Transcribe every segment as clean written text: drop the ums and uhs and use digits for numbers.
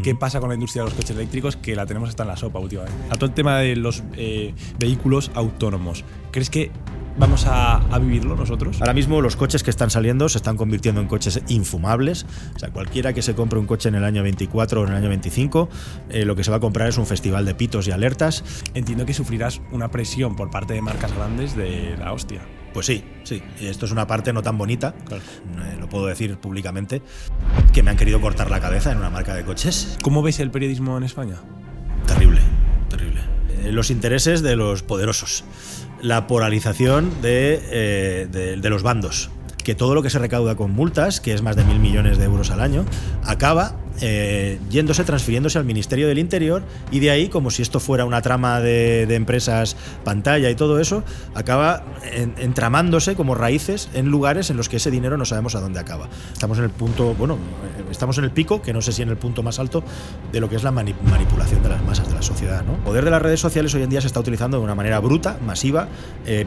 ¿Qué pasa con la industria de los coches eléctricos? Que la tenemos hasta en la sopa últimamente. A todo el tema de los vehículos autónomos. ¿Crees que vamos a vivirlo nosotros? Ahora mismo los coches que están saliendo se están convirtiendo en coches infumables. O sea, cualquiera que se compre un coche en el año 24 o en el año 25, lo que se va a comprar es un festival de pitos y alertas. Entiendo que sufrirás una presión por parte de marcas grandes de la hostia. Pues sí. Y esto es una parte no tan bonita, claro. Lo puedo decir públicamente, que me han querido cortar la cabeza en una marca de coches. ¿Cómo ves el periodismo en España? Terrible. Los intereses de los poderosos. La polarización de los bandos. Que todo lo que se recauda con multas, que es más de 1.000 millones de euros al año, acaba transfiriéndose al Ministerio del Interior, y de ahí, como si esto fuera una trama de empresas pantalla y todo eso, acaba entramándose como raíces en lugares en los que ese dinero no sabemos a dónde acaba. Estamos en el punto, estamos en el pico, que no sé si en el punto más alto, de lo que es la manipulación de las masas de la sociedad, ¿no? El poder de las redes sociales hoy en día se está utilizando de una manera bruta, masiva,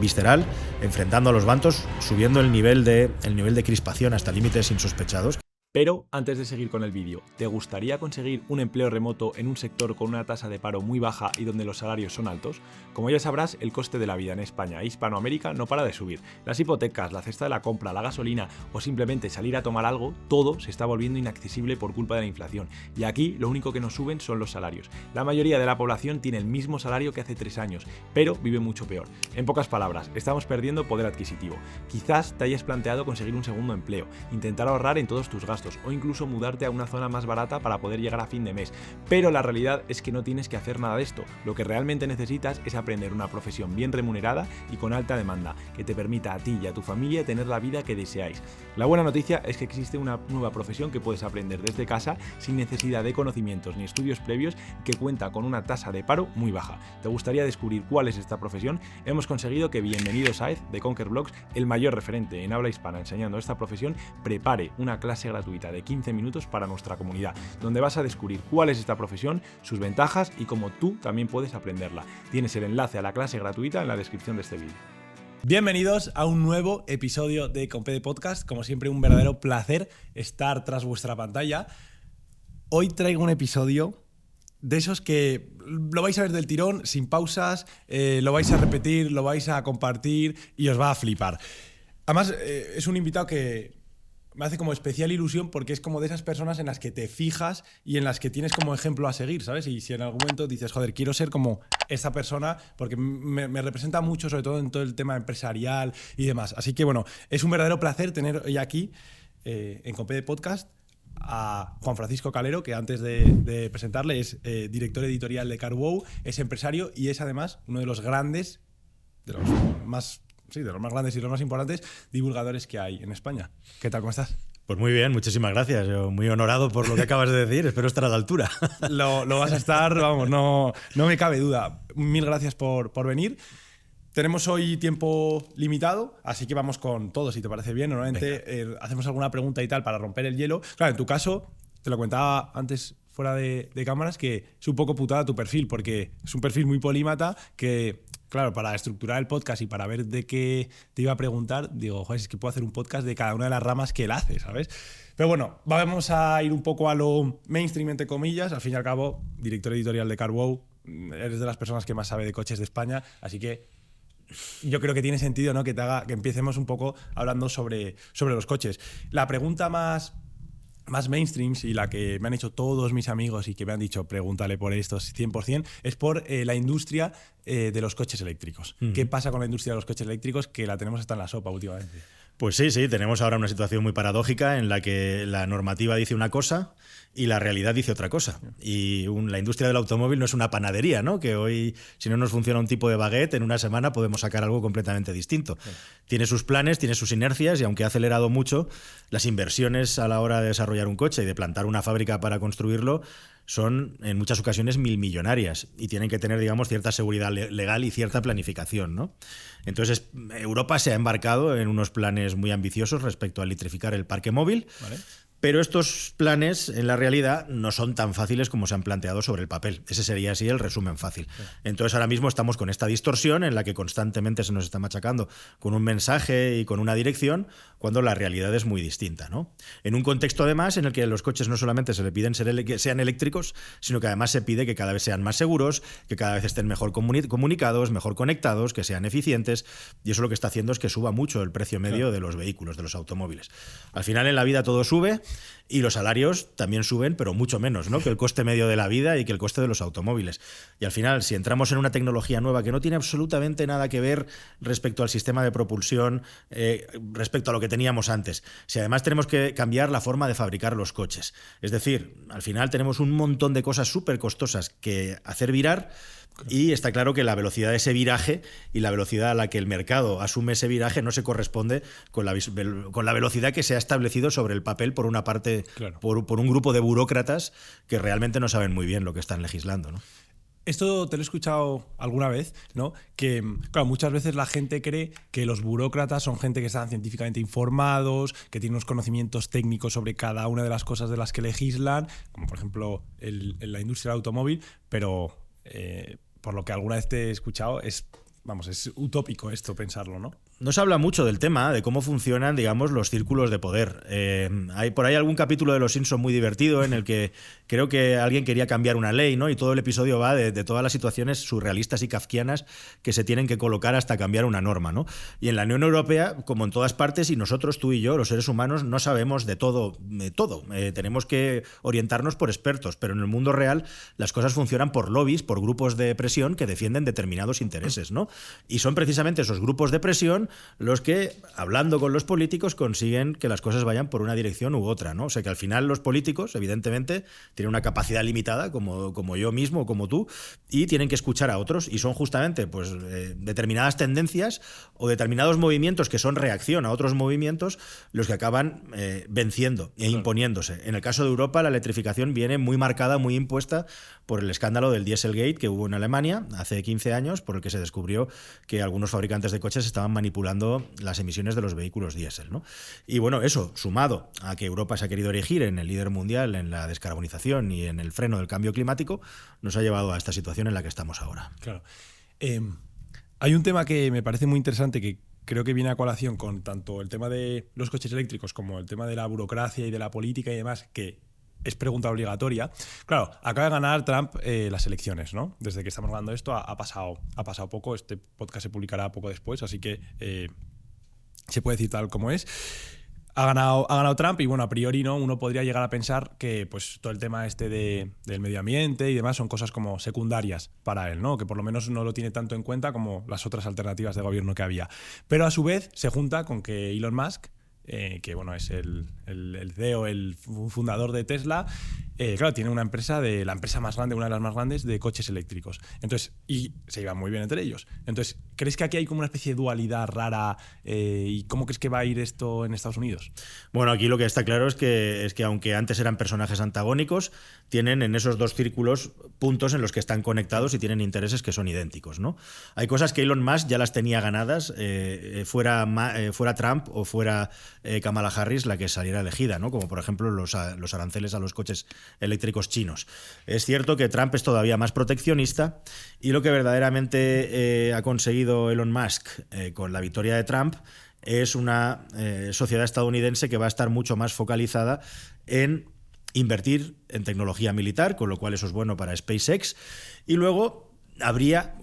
visceral, enfrentando a los bandos, subiendo el nivel de crispación hasta límites insospechados. Pero antes de seguir con el vídeo, ¿te gustaría conseguir un empleo remoto en un sector con una tasa de paro muy baja y donde los salarios son altos? Como ya sabrás, el coste de la vida en España e Hispanoamérica no para de subir. Las hipotecas, la cesta de la compra, la gasolina o simplemente salir a tomar algo, todo se está volviendo inaccesible por culpa de la inflación. Y aquí lo único que nos suben son los salarios. La mayoría de la población tiene el mismo salario que hace 3 años, pero vive mucho peor. En pocas palabras, estamos perdiendo poder adquisitivo. Quizás te hayas planteado conseguir un segundo empleo, intentar ahorrar en todos tus gastos, o incluso mudarte a una zona más barata para poder llegar a fin de mes. Pero la realidad es que no tienes que hacer nada de esto. Lo que realmente necesitas es aprender una profesión bien remunerada y con alta demanda, que te permita a ti y a tu familia tener la vida que deseáis. La buena noticia es que existe una nueva profesión que puedes aprender desde casa sin necesidad de conocimientos ni estudios previos, que cuenta con una tasa de paro muy baja. ¿Te gustaría descubrir cuál es esta profesión? Hemos conseguido que Bienvenido Saez, de Conquer Blogs, el mayor referente en habla hispana enseñando esta profesión, prepare una clase gratuita de 15 minutos para nuestra comunidad, donde vas a descubrir cuál es esta profesión, sus ventajas y cómo tú también puedes aprenderla. Tienes el enlace a la clase gratuita en la descripción de este vídeo. Bienvenidos a un nuevo episodio de Compede Podcast. Como siempre, un verdadero placer estar tras vuestra pantalla. Hoy traigo un episodio de esos que lo vais a ver del tirón, sin pausas, lo vais a repetir, lo vais a compartir y os va a flipar. Además, es un invitado que me hace como especial ilusión porque es como de esas personas en las que te fijas y en las que tienes como ejemplo a seguir, ¿sabes? Y si en algún momento dices, joder, quiero ser como esta persona, porque me representa mucho, sobre todo en todo el tema empresarial y demás. Así que bueno, es un verdadero placer tener hoy aquí en Compede Podcast a Juan Francisco Calero, que antes de presentarle es director editorial de CarWow, es empresario y es además uno de los grandes, de los más grandes y los más importantes divulgadores que hay en España. ¿Qué tal? ¿Cómo estás? Pues muy bien, muchísimas gracias. Yo muy honorado por lo que acabas de decir. Espero estar a la altura. Lo vas a estar, vamos, no me cabe duda. Mil gracias por venir. Tenemos hoy tiempo limitado, así que vamos con todo, si te parece bien. Normalmente hacemos alguna pregunta y tal para romper el hielo. Claro, en tu caso, te lo comentaba antes fuera de cámaras, que es un poco putada tu perfil, porque es un perfil muy polímata que, claro, para estructurar el podcast y para ver de qué te iba a preguntar, digo, joder, es que puedo hacer un podcast de cada una de las ramas que él hace, ¿sabes? Pero bueno, vamos a ir un poco a lo mainstream, entre comillas. Al fin y al cabo, director editorial de CarWow, eres de las personas que más sabe de coches de España, así que yo creo que tiene sentido, ¿no?, que empecemos un poco hablando sobre los coches. La pregunta más mainstream y la que me han hecho todos mis amigos y que me han dicho pregúntale por esto 100%, es por la industria de los coches eléctricos. ¿Qué pasa con la industria de los coches eléctricos? Que la tenemos hasta en la sopa últimamente. Pues sí, tenemos ahora una situación muy paradójica en la que la normativa dice una cosa y la realidad dice otra cosa. Y la industria del automóvil no es una panadería, ¿no? Que hoy, si no nos funciona un tipo de baguette, en una semana podemos sacar algo completamente distinto. Sí. Tiene sus planes, tiene sus inercias y aunque ha acelerado mucho, las inversiones a la hora de desarrollar un coche y de plantar una fábrica para construirlo son en muchas ocasiones milmillonarias y tienen que tener, digamos, cierta seguridad legal y cierta planificación, ¿no? Entonces, Europa se ha embarcado en unos planes muy ambiciosos respecto a electrificar el parque móvil, ¿vale?, Pero estos planes, en la realidad, no son tan fáciles como se han planteado sobre el papel. Ese sería así el resumen fácil. Entonces, ahora mismo estamos con esta distorsión en la que constantemente se nos está machacando con un mensaje y con una dirección, cuando la realidad es muy distinta, ¿no? En un contexto, además, en el que los coches no solamente se le piden que sean eléctricos, sino que además se pide que cada vez sean más seguros, que cada vez estén mejor comunicados, mejor conectados, que sean eficientes, y eso lo que está haciendo es que suba mucho el precio medio de los vehículos, de los automóviles. Al final, en la vida todo sube y los salarios también suben, pero mucho menos, ¿no?, que el coste medio de la vida y que el coste de los automóviles. Y al final, si entramos en una tecnología nueva que no tiene absolutamente nada que ver respecto al sistema de propulsión, respecto a lo que teníamos antes, si además tenemos que cambiar la forma de fabricar los coches, es decir, al final tenemos un montón de cosas súper costosas que hacer virar. Y está claro que la velocidad de ese viraje y la velocidad a la que el mercado asume ese viraje no se corresponde con la velocidad que se ha establecido sobre el papel por una parte, claro, por un grupo de burócratas que realmente no saben muy bien lo que están legislando, ¿no? Esto te lo he escuchado alguna vez, ¿no? Que, claro, muchas veces la gente cree que los burócratas son gente que están científicamente informados, que tienen unos conocimientos técnicos sobre cada una de las cosas de las que legislan, como por ejemplo en la industria del automóvil, pero por lo que alguna vez te he escuchado, es utópico esto, pensarlo, ¿no? No se habla mucho del tema, de cómo funcionan, digamos, los círculos de poder. Hay por ahí algún capítulo de Los Simpson muy divertido en el que creo que alguien quería cambiar una ley, ¿no? Y todo el episodio va de todas las situaciones surrealistas y kafkianas que se tienen que colocar hasta cambiar una norma, ¿no? Y en la Unión Europea, como en todas partes, y nosotros, tú y yo, los seres humanos, no sabemos de todo. Tenemos que orientarnos por expertos, pero en el mundo real las cosas funcionan por lobbies, por grupos de presión que defienden determinados intereses, ¿no? Y son precisamente esos grupos de presión los que, hablando con los políticos, consiguen que las cosas vayan por una dirección u otra, ¿no? O sea que al final los políticos, evidentemente, tienen una capacidad limitada, como yo mismo o como tú, y tienen que escuchar a otros, y son justamente pues, determinadas tendencias o determinados movimientos que son reacción a otros movimientos los que acaban venciendo e imponiéndose. En el caso de Europa, la electrificación viene muy marcada, muy impuesta por el escándalo del Dieselgate que hubo en Alemania hace 15 años, por el que se descubrió que algunos fabricantes de coches estaban manipulando las emisiones de los vehículos diésel, ¿no? Y bueno, eso, sumado a que Europa se ha querido erigir en el líder mundial en la descarbonización y en el freno del cambio climático, nos ha llevado a esta situación en la que estamos ahora. Claro. Hay un tema que me parece muy interesante que creo que viene a colación con tanto el tema de los coches eléctricos como el tema de la burocracia y de la política y demás, que es pregunta obligatoria. Claro, acaba de ganar Trump las elecciones, ¿no? Desde que estamos hablando de esto ha pasado poco. Este podcast se publicará poco después, así que se puede decir tal como es. Ha ganado Trump y, bueno, a priori, ¿no?, uno podría llegar a pensar que pues todo el tema del medio ambiente y demás son cosas como secundarias para él, ¿no? Que por lo menos no lo tiene tanto en cuenta como las otras alternativas de gobierno que había. Pero a su vez se junta con que Elon Musk, que bueno, es el CEO, el fundador de Tesla, claro, tiene una empresa la empresa más grande, una de las más grandes de coches eléctricos. Entonces, y se llevan muy bien entre ellos. Entonces, ¿crees que aquí hay como una especie de dualidad rara? ¿Y cómo crees que va a ir esto en Estados Unidos? Bueno, aquí lo que está claro es que aunque antes eran personajes antagónicos, tienen en esos dos círculos puntos en los que están conectados y tienen intereses que son idénticos, ¿no? Hay cosas que Elon Musk ya las tenía ganadas, fuera Trump o fuera Kamala Harris la que saliera elegida, ¿no? Como por ejemplo los aranceles a los coches eléctricos chinos. Es cierto que Trump es todavía más proteccionista y lo que verdaderamente ha conseguido Elon Musk con la victoria de Trump es una sociedad estadounidense que va a estar mucho más focalizada en invertir en tecnología militar, con lo cual eso es bueno para SpaceX, y luego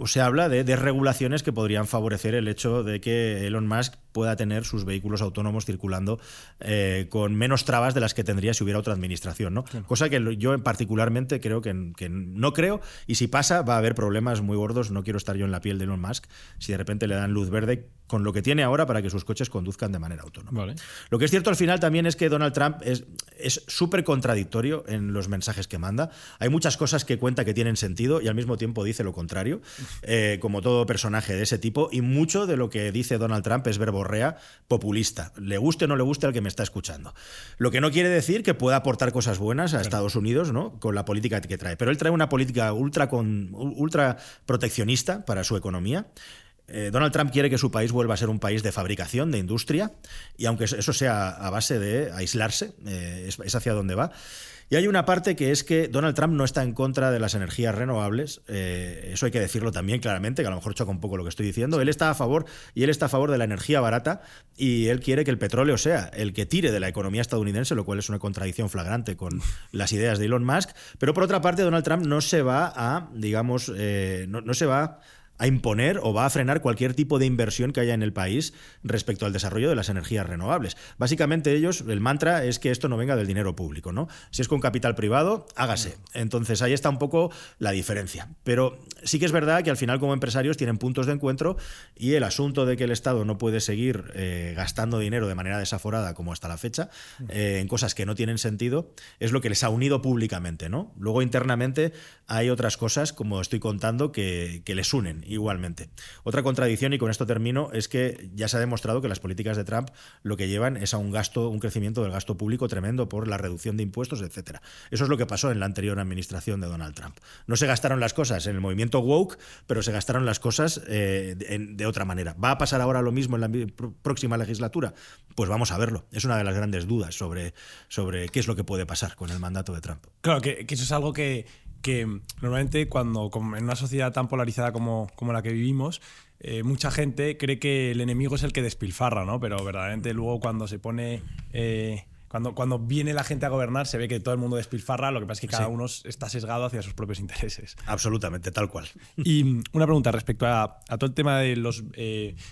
se habla de desregulaciones que podrían favorecer el hecho de que Elon Musk pueda tener sus vehículos autónomos circulando con menos trabas de las que tendría si hubiera otra administración, ¿no? Claro. Cosa que yo particularmente creo que no creo, y si pasa va a haber problemas muy gordos. No quiero estar yo en la piel de Elon Musk si de repente le dan luz verde con lo que tiene ahora para que sus coches conduzcan de manera autónoma. Vale. Lo que es cierto al final también es que Donald Trump es súper contradictorio en los mensajes que manda. Hay muchas cosas que cuenta que tienen sentido y al mismo tiempo dice lo contrario, como todo personaje de ese tipo, y mucho de lo que dice Donald Trump es verborrea populista, le guste o no le guste al que me está escuchando. Lo que no quiere decir que pueda aportar cosas buenas a Estados Unidos, ¿no?, con la política que trae. Pero él trae una política ultra proteccionista para su economía. Donald Trump quiere que su país vuelva a ser un país de fabricación, de industria, y aunque eso sea a base de aislarse, es hacia donde va. Y hay una parte que es que Donald Trump no está en contra de las energías renovables, eso hay que decirlo también claramente, que a lo mejor choca un poco lo que estoy diciendo. Él está a favor de la energía barata, y él quiere que el petróleo sea el que tire de la economía estadounidense, lo cual es una contradicción flagrante con las ideas de Elon Musk. Pero por otra parte, Donald Trump no se va a, digamos, no se va a imponer o va a frenar cualquier tipo de inversión que haya en el país respecto al desarrollo de las energías renovables. Básicamente el mantra es que esto no venga del dinero público, ¿no? Si es con capital privado, hágase. Entonces ahí está un poco la diferencia. Pero sí que es verdad que al final como empresarios tienen puntos de encuentro, y el asunto de que el Estado no puede seguir gastando dinero de manera desaforada como hasta la fecha en cosas que no tienen sentido es lo que les ha unido públicamente, ¿no? Luego internamente hay otras cosas, como estoy contando, que les unen igualmente. Otra contradicción, y con esto termino, es que ya se ha demostrado que las políticas de Trump lo que llevan es a un crecimiento del gasto público tremendo por la reducción de impuestos, etcétera. Eso es lo que pasó en la anterior administración de Donald Trump. No se gastaron las cosas en el movimiento woke, pero se gastaron las cosas de otra manera. ¿Va a pasar ahora lo mismo en la próxima legislatura? Pues vamos a verlo. Es una de las grandes dudas sobre qué es lo que puede pasar con el mandato de Trump. Claro, que eso es algo que normalmente como en una sociedad tan polarizada como la que vivimos, mucha gente cree que el enemigo es el que despilfarra, ¿no? Pero verdaderamente luego cuando se pone... Cuando viene la gente a gobernar se ve que todo el mundo despilfarra, lo que pasa es que cada uno está sesgado hacia sus propios intereses. Absolutamente, tal cual. Y una pregunta respecto a todo el tema de los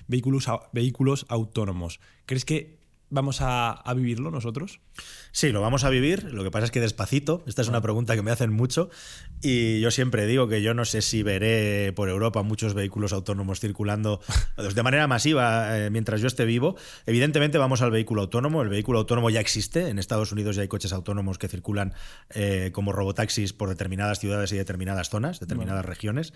vehículos autónomos. ¿Crees que vamos a vivirlo nosotros? Sí, lo vamos a vivir, lo que pasa es que despacito. Esta es una pregunta que me hacen mucho, y yo siempre digo que yo no sé si veré por Europa muchos vehículos autónomos circulando de manera masiva mientras yo esté vivo. Evidentemente vamos al vehículo autónomo. El vehículo autónomo ya existe, en Estados Unidos ya hay coches autónomos que circulan como robotaxis por determinadas ciudades y determinadas zonas, determinadas regiones.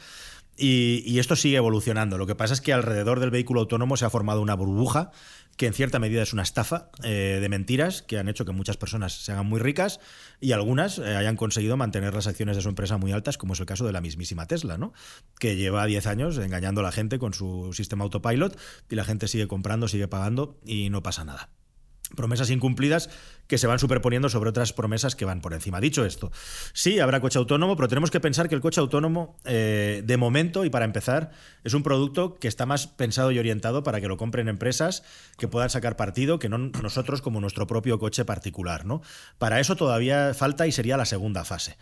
Y esto sigue evolucionando. Lo que pasa es que alrededor del vehículo autónomo se ha formado una burbuja que en cierta medida es una estafa de mentiras que han hecho que muchas personas se hagan muy ricas y algunas hayan conseguido mantener las acciones de su empresa muy altas, como es el caso de la mismísima Tesla, ¿no? Que lleva 10 años engañando a la gente con su sistema autopilot, y la gente sigue comprando, sigue pagando y no pasa nada. Promesas incumplidas que se van superponiendo sobre otras promesas que van por encima. Dicho esto, sí, habrá coche autónomo, pero tenemos que pensar que el coche autónomo, de momento y para empezar, es un producto que está más pensado y orientado para que lo compren empresas que puedan sacar partido, que no nosotros como nuestro propio coche particular, ¿no? Para eso todavía falta y sería la segunda fase.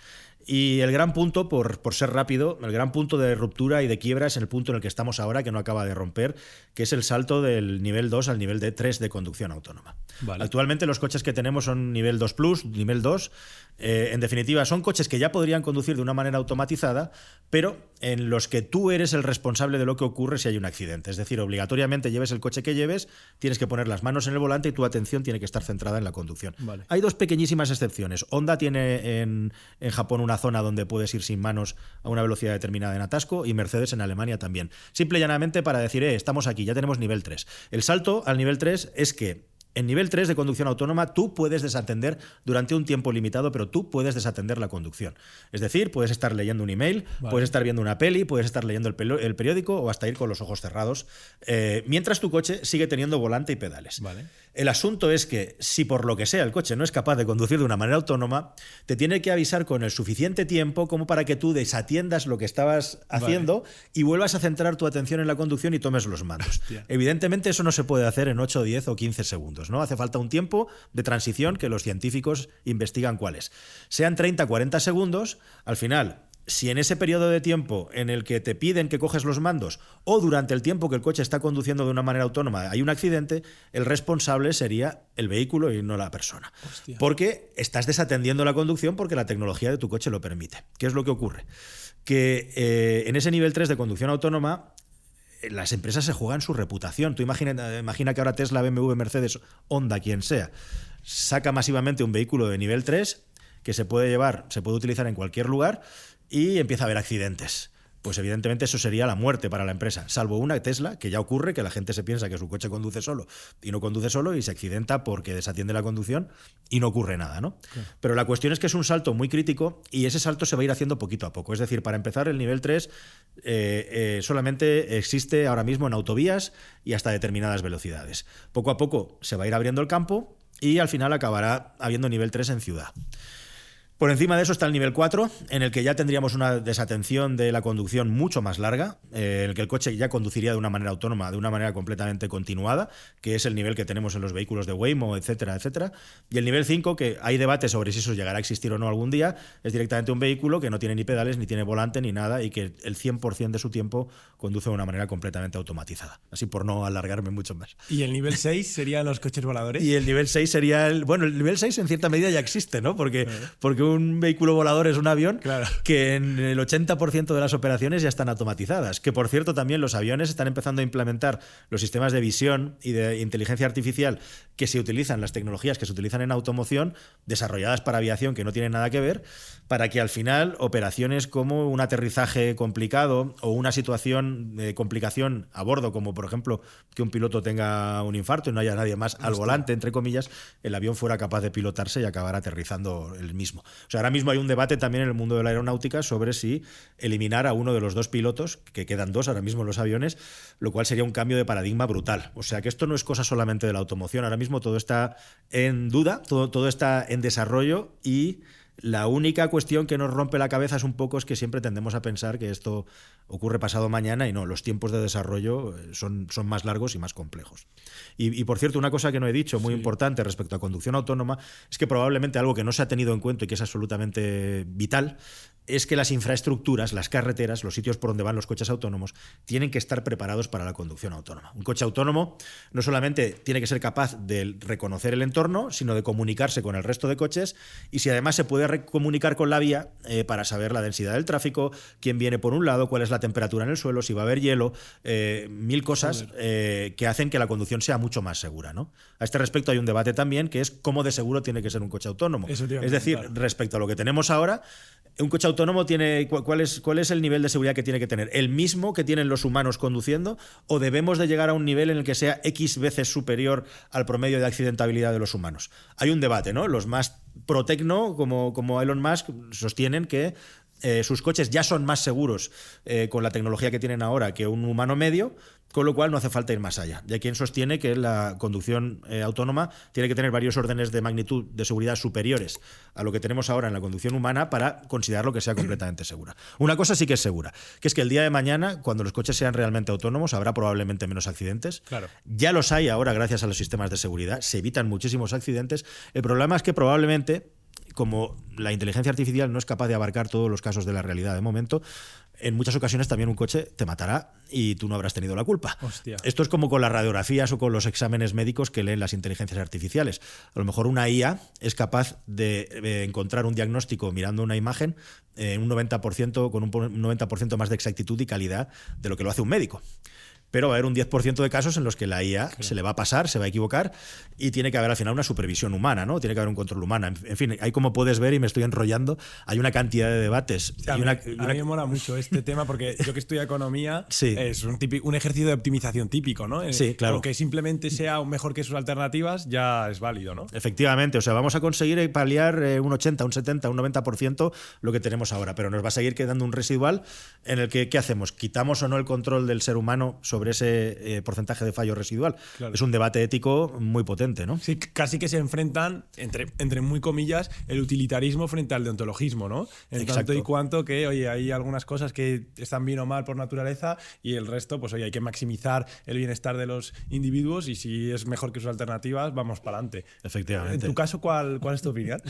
Y el gran punto, por ser rápido, el gran punto de ruptura y de quiebra es el punto en el que estamos ahora, que no acaba de romper, que es el salto del nivel 2 al nivel 3 de conducción autónoma. Vale. Actualmente los coches que tenemos son nivel 2 Plus, nivel 2. En definitiva, son coches que ya podrían conducir de una manera automatizada, pero en los que tú eres el responsable de lo que ocurre si hay un accidente. Es decir, obligatoriamente lleves el coche que lleves, tienes que poner las manos en el volante y tu atención tiene que estar centrada en la conducción. Vale. Hay dos pequeñísimas excepciones. Honda tiene en Japón una zona donde puedes ir sin manos a una velocidad determinada en atasco, y Mercedes en Alemania también. Simple y llanamente para decir, estamos aquí, ya tenemos nivel 3. El salto al nivel 3 es que en nivel 3 de conducción autónoma tú puedes desatender durante un tiempo limitado, pero tú puedes desatender la conducción. Es decir, puedes estar leyendo un email, vale, puedes estar viendo una peli, puedes estar leyendo el periódico o hasta ir con los ojos cerrados, mientras tu coche sigue teniendo volante y pedales. Vale. El asunto es que si por lo que sea el coche no es capaz de conducir de una manera autónoma, te tiene que avisar con el suficiente tiempo como para que tú desatiendas lo que estabas haciendo, vale, y vuelvas a centrar tu atención en la conducción y tomes los mandos. Hostia. Evidentemente eso no se puede hacer en 8, 10 o 15 segundos. ¿No? Hace falta un tiempo de transición que los científicos investigan cuál es. Sean 30, 40 segundos, al final, si en ese periodo de tiempo en el que te piden que coges los mandos o durante el tiempo que el coche está conduciendo de una manera autónoma hay un accidente, el responsable sería el vehículo y no la persona. Hostia. Porque estás desatendiendo la conducción porque la tecnología de tu coche lo permite. ¿Qué es lo que ocurre? Que en ese nivel 3 de conducción autónoma las empresas se juegan su reputación. Tú imagina que ahora Tesla, BMW, Mercedes, Honda, quien sea, saca masivamente un vehículo de nivel 3 que se puede utilizar en cualquier lugar y empieza a haber accidentes. pues evidentemente eso sería la muerte para la empresa, salvo una Tesla, que ya ocurre, que la gente se piensa que su coche conduce solo y no conduce solo y se accidenta porque desatiende la conducción y no ocurre nada, ¿no? Claro. Pero la cuestión es que es un salto muy crítico y ese salto se va a ir haciendo poquito a poco. Es decir, para empezar, el nivel 3 solamente existe ahora mismo en autovías y hasta determinadas velocidades. Poco a poco se va a ir abriendo el campo y al final acabará habiendo nivel 3 en ciudad. Por encima de eso está el nivel 4, en el que ya tendríamos una desatención de la conducción mucho más larga, en el que el coche ya conduciría de una manera autónoma, de una manera completamente continuada, que es el nivel que tenemos en los vehículos de Waymo, etcétera, etcétera. Y el nivel 5, que hay debate sobre si eso llegará a existir o no algún día, es directamente un vehículo que no tiene ni pedales, ni tiene volante, ni nada, y que el 100% de su tiempo conduce de una manera completamente automatizada. Así por no alargarme mucho más. ¿Y el nivel 6 serían los coches voladores? Y el nivel 6 sería el nivel 6 en cierta medida ya existe, ¿no? Porque un vehículo volador es un avión, claro, que en el 80% de las operaciones ya están automatizadas. Que, por cierto, también los aviones están empezando a implementar los sistemas de visión y de inteligencia artificial que se utilizan, las tecnologías que se utilizan en automoción, desarrolladas para aviación, que no tienen nada que ver, para que al final operaciones como un aterrizaje complicado o una situación de complicación a bordo, como por ejemplo que un piloto tenga un infarto y no haya nadie más al volante, entre comillas, el avión fuera capaz de pilotarse y acabar aterrizando el mismo. O sea, ahora mismo hay un debate también en el mundo de la aeronáutica sobre si eliminar a uno de los dos pilotos, que quedan dos ahora mismo en los aviones, lo cual sería un cambio de paradigma brutal. O sea, que esto no es cosa solamente de la automoción. Ahora mismo todo está en duda, todo está en desarrollo y la única cuestión que nos rompe la cabeza es un poco es que siempre tendemos a pensar que esto ocurre pasado mañana y no, los tiempos de desarrollo son más largos y más complejos. Y por cierto, una cosa que no he dicho, muy importante respecto a conducción autónoma, es que probablemente algo que no se ha tenido en cuenta y que es absolutamente vital es que las infraestructuras, las carreteras, los sitios por donde van los coches autónomos, tienen que estar preparados para la conducción autónoma. Un coche autónomo no solamente tiene que ser capaz de reconocer el entorno, sino de comunicarse con el resto de coches y si además se puede comunicar con la vía para saber la densidad del tráfico, quién viene por un lado, cuál es la temperatura en el suelo, si va a haber hielo, mil cosas que hacen que la conducción sea mucho más segura, ¿no? A este respecto hay un debate también que es cómo de seguro tiene que ser un coche autónomo. Es decir, respecto a lo que tenemos ahora, un coche autónomo tiene ¿cuál es el nivel de seguridad que tiene que tener? ¿El mismo que tienen los humanos conduciendo? ¿O debemos de llegar a un nivel en el que sea X veces superior al promedio de accidentabilidad de los humanos? Hay un debate, ¿no? Los más pro-tecno, como Elon Musk, sostienen que sus coches ya son más seguros con la tecnología que tienen ahora que un humano medio, con lo cual no hace falta ir más allá. Y hay quien sostiene que la conducción autónoma tiene que tener varios órdenes de magnitud de seguridad superiores a lo que tenemos ahora en la conducción humana para considerarlo que sea completamente segura. Una cosa sí que es segura, que es que el día de mañana, cuando los coches sean realmente autónomos, habrá probablemente menos accidentes. Claro. Ya los hay ahora gracias a los sistemas de seguridad, se evitan muchísimos accidentes. El problema es que probablemente, como la inteligencia artificial no es capaz de abarcar todos los casos de la realidad de momento, en muchas ocasiones también un coche te matará y tú no habrás tenido la culpa. Hostia. Esto es como con las radiografías o con los exámenes médicos que leen las inteligencias artificiales. A lo mejor una IA es capaz de encontrar un diagnóstico mirando una imagen en un 90%, con un 90% más de exactitud y calidad de lo que lo hace un médico. Pero va a haber un 10% de casos en los que la IA se le va a pasar, se va a equivocar y tiene que haber al final una supervisión humana, ¿no? Tiene que haber un control humano. En fin, ahí como puedes ver, y me estoy enrollando, hay una cantidad de debates. A mí me mola mucho este tema porque yo que estudio economía es un ejercicio de optimización típico, ¿no? Sí, claro. Aunque simplemente sea mejor que sus alternativas, ya es válido, ¿no? Efectivamente, o sea, vamos a conseguir paliar un 80, un 70, un 90% lo que tenemos ahora, pero nos va a seguir quedando un residual en el que, ¿qué hacemos? ¿Quitamos o no el control del ser humano sobre ese porcentaje de fallo residual? Claro. Es un debate ético muy potente, ¿no? Sí, casi que se enfrentan, entre muy comillas, el utilitarismo frente al deontologismo, ¿no? En tanto y cuanto que, oye, hay algunas cosas que están bien o mal por naturaleza y el resto, pues oye, hay que maximizar el bienestar de los individuos y si es mejor que sus alternativas, vamos para adelante. Efectivamente. En tu caso, ¿cuál es tu opinión?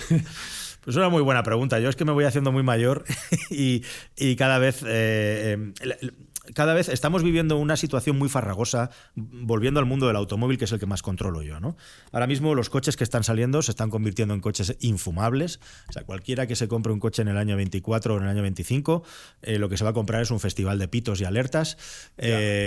Pues una muy buena pregunta. Yo es que me voy haciendo muy mayor y cada vez... cada vez estamos viviendo una situación muy farragosa, volviendo al mundo del automóvil, que es el que más controlo yo, ¿no? Ahora mismo los coches que están saliendo se están convirtiendo en coches infumables. O sea, cualquiera que se compre un coche en el año 24 o en el año 25, lo que se va a comprar es un festival de pitos y alertas,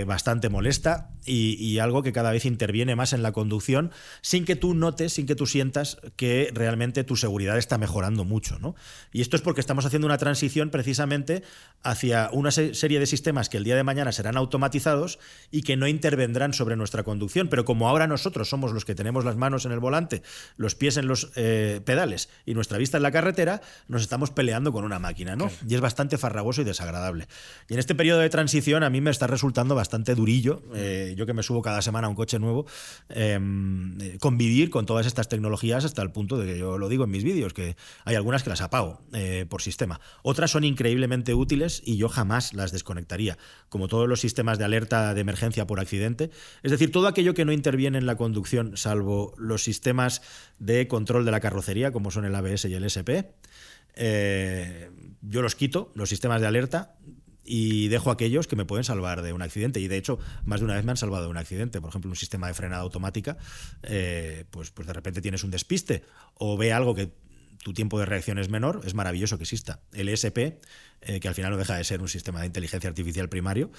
bastante molesta y algo que cada vez interviene más en la conducción sin que tú notes, sin que tú sientas que realmente tu seguridad está mejorando mucho, ¿no? Y esto es porque estamos haciendo una transición precisamente hacia una serie de sistemas que el día de mañana serán automatizados y que no intervendrán sobre nuestra conducción, pero como ahora nosotros somos los que tenemos las manos en el volante, los pies en los pedales y nuestra vista en la carretera, nos estamos peleando con una máquina, ¿no? Claro. Y es bastante farragoso y desagradable. Y en este periodo de transición a mí me está resultando bastante durillo, yo que me subo cada semana a un coche nuevo, convivir con todas estas tecnologías hasta el punto de que yo lo digo en mis vídeos, que hay algunas que las apago por sistema. Otras son increíblemente útiles y yo jamás las desconectaría, como todos los sistemas de alerta de emergencia por accidente. Es decir, todo aquello que no interviene en la conducción, salvo los sistemas de control de la carrocería, como son el ABS y el ESP, yo los quito, los sistemas de alerta, y dejo aquellos que me pueden salvar de un accidente. Y de hecho, más de una vez me han salvado de un accidente. Por ejemplo, un sistema de frenada automática, pues de repente tienes un despiste o ve algo que tu tiempo de reacción es menor, es maravilloso que exista. El ESP, que al final no deja de ser un sistema de inteligencia artificial primario,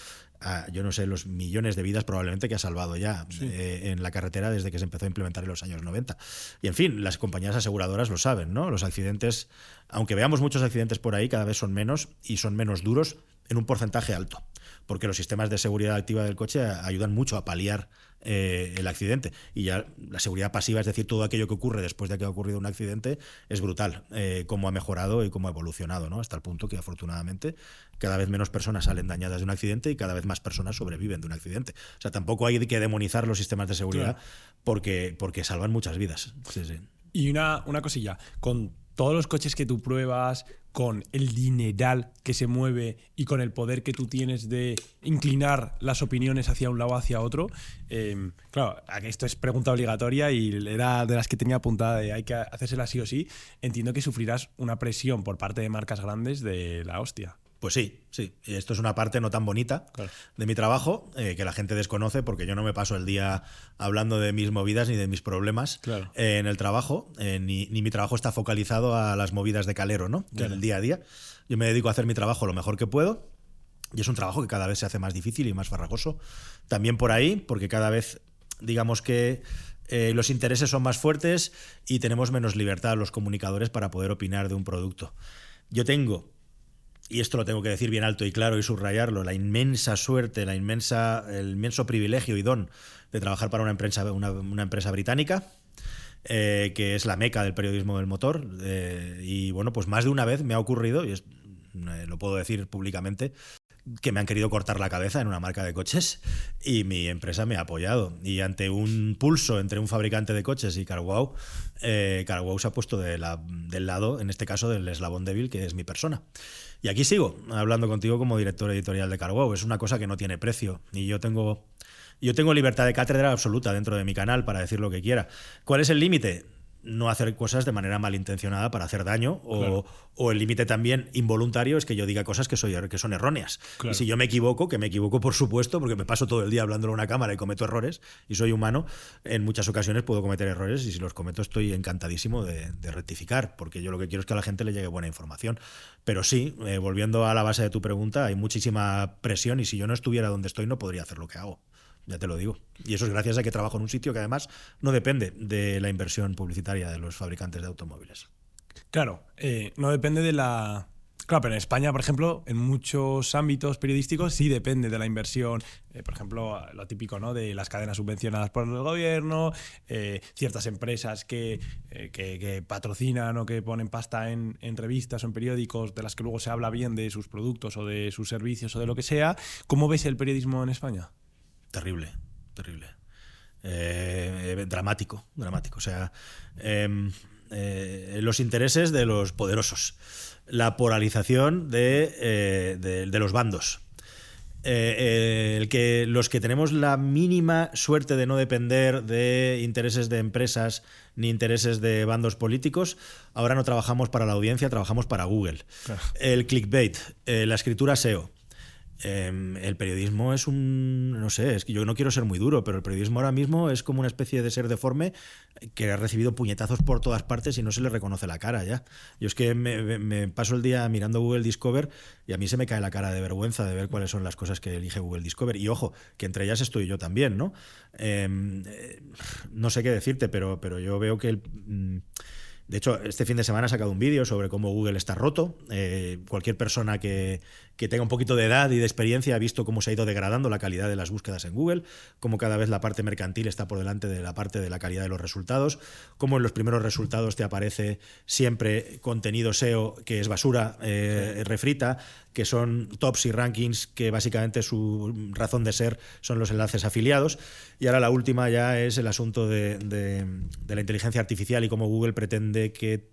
yo no sé los millones de vidas probablemente que ha salvado ya en la carretera desde que se empezó a implementar en los años 90. Y en fin, las compañías aseguradoras lo saben, ¿no? Los accidentes, aunque veamos muchos accidentes por ahí, cada vez son menos y son menos duros en un porcentaje alto, porque los sistemas de seguridad activa del coche ayudan mucho a paliar el accidente. Y ya la seguridad pasiva, es decir, todo aquello que ocurre después de que ha ocurrido un accidente, es brutal, cómo ha mejorado y cómo ha evolucionado, ¿no? Hasta el punto que afortunadamente cada vez menos personas salen dañadas de un accidente y cada vez más personas sobreviven de un accidente. O sea, tampoco hay que demonizar los sistemas de seguridad, porque salvan muchas vidas. Sí, sí. Y una cosilla, con todos los coches que tú pruebas, con el dineral que se mueve y con el poder que tú tienes de inclinar las opiniones hacia un lado o hacia otro, claro, esto es pregunta obligatoria y era de las que tenía apuntada de hay que hacérsela sí o sí. Entiendo que sufrirás una presión por parte de marcas grandes de la hostia. Pues sí. Y esto es una parte no tan bonita de mi trabajo, que la gente desconoce, porque yo no me paso el día hablando de mis movidas ni de mis problemas en el trabajo, ni mi trabajo está focalizado a las movidas de calero, ¿no? En el día a día. Yo me dedico a hacer mi trabajo lo mejor que puedo, y es un trabajo que cada vez se hace más difícil y más farragoso. También por ahí, porque cada vez, digamos que los intereses son más fuertes y tenemos menos libertad los comunicadores para poder opinar de un producto. Yo tengo, y esto lo tengo que decir bien alto y claro y subrayarlo, la inmensa suerte, el inmenso privilegio y don de trabajar para una empresa británica, que es la meca del periodismo del motor. Y bueno, pues más de una vez me ha ocurrido, y lo puedo decir públicamente, que me han querido cortar la cabeza en una marca de coches y mi empresa me ha apoyado. Y ante un pulso entre un fabricante de coches y CarWow, CarWow se ha puesto del lado, en este caso, del eslabón débil, que es mi persona. Y aquí sigo hablando contigo como director editorial de CarWow. Es una cosa que no tiene precio y yo tengo libertad de cátedra absoluta dentro de mi canal para decir lo que quiera. ¿Cuál es el límite? No hacer cosas de manera malintencionada para hacer daño, o el límite también involuntario es que yo diga cosas que son erróneas. Claro. Y si yo me equivoco, que me equivoco por supuesto, porque me paso todo el día hablando en una cámara y cometo errores, y soy humano, en muchas ocasiones puedo cometer errores, y si los cometo estoy encantadísimo de rectificar, porque yo lo que quiero es que a la gente le llegue buena información. Pero sí, volviendo a la base de tu pregunta, hay muchísima presión, y si yo no estuviera donde estoy no podría hacer lo que hago. Ya te lo digo. Y eso es gracias a que trabajo en un sitio que además no depende de la inversión publicitaria de los fabricantes de automóviles. Claro, no depende de la... Claro, pero en España, por ejemplo, en muchos ámbitos periodísticos sí depende de la inversión. Por ejemplo, lo típico, ¿no? De las cadenas subvencionadas por el gobierno, ciertas empresas que patrocinan o que ponen pasta en revistas o en periódicos de las que luego se habla bien de sus productos o de sus servicios o de lo que sea. ¿Cómo ves el periodismo en España? Terrible. Dramático. O sea, los intereses de los poderosos, la polarización de los bandos. Los que tenemos la mínima suerte de no depender de intereses de empresas ni intereses de bandos políticos, ahora no trabajamos para la audiencia, trabajamos para Google. Claro. El clickbait, la escritura SEO. El periodismo es no sé, es que yo no quiero ser muy duro, pero el periodismo ahora mismo es como una especie de ser deforme que ha recibido puñetazos por todas partes y no se le reconoce la cara ya. Yo es que me paso el día mirando Google Discover y a mí se me cae la cara de vergüenza de ver cuáles son las cosas que elige Google Discover. Y ojo, que entre ellas estoy yo también, ¿no? No sé qué decirte, pero yo veo que de hecho, este fin de semana he sacado un vídeo sobre cómo Google está roto. Cualquier persona que tenga un poquito de edad y de experiencia ha visto cómo se ha ido degradando la calidad de las búsquedas en Google, cómo cada vez la parte mercantil está por delante de la parte de la calidad de los resultados, cómo en los primeros resultados te aparece siempre contenido SEO que es basura, refrita, que son tops y rankings que básicamente su razón de ser son los enlaces afiliados. Y ahora la última ya es el asunto de la inteligencia artificial y cómo Google pretende que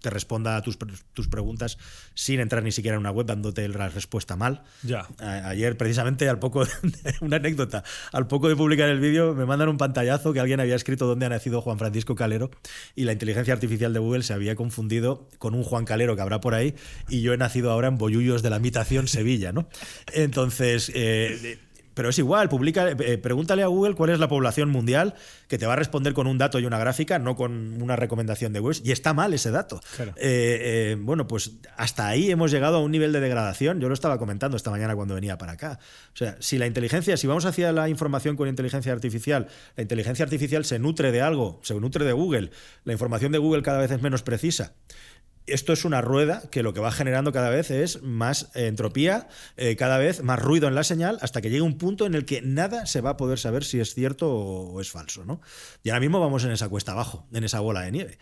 te responda a tus preguntas sin entrar ni siquiera en una web dándote la respuesta mal. Ya. Ayer, precisamente, una anécdota, al poco de publicar el vídeo, me mandan un pantallazo que alguien había escrito dónde ha nacido Juan Francisco Calero y la inteligencia artificial de Google se había confundido con un Juan Calero que habrá por ahí y yo he nacido ahora en Bollullos de la Mitación, Sevilla, ¿no? Entonces... pero es igual, pregúntale a Google cuál es la población mundial, que te va a responder con un dato y una gráfica, no con una recomendación de webs, y está mal ese dato. Claro. Bueno, pues hasta ahí hemos llegado a un nivel de degradación. Yo lo estaba comentando esta mañana cuando venía para acá. O sea, si vamos hacia la información con inteligencia artificial, la inteligencia artificial se nutre de algo, se nutre de Google, la información de Google cada vez es menos precisa. Esto es una rueda que lo que va generando cada vez es más entropía, cada vez más ruido en la señal, hasta que llegue un punto en el que nada se va a poder saber si es cierto o es falso, ¿no? Y ahora mismo vamos en esa cuesta abajo, en esa bola de nieve.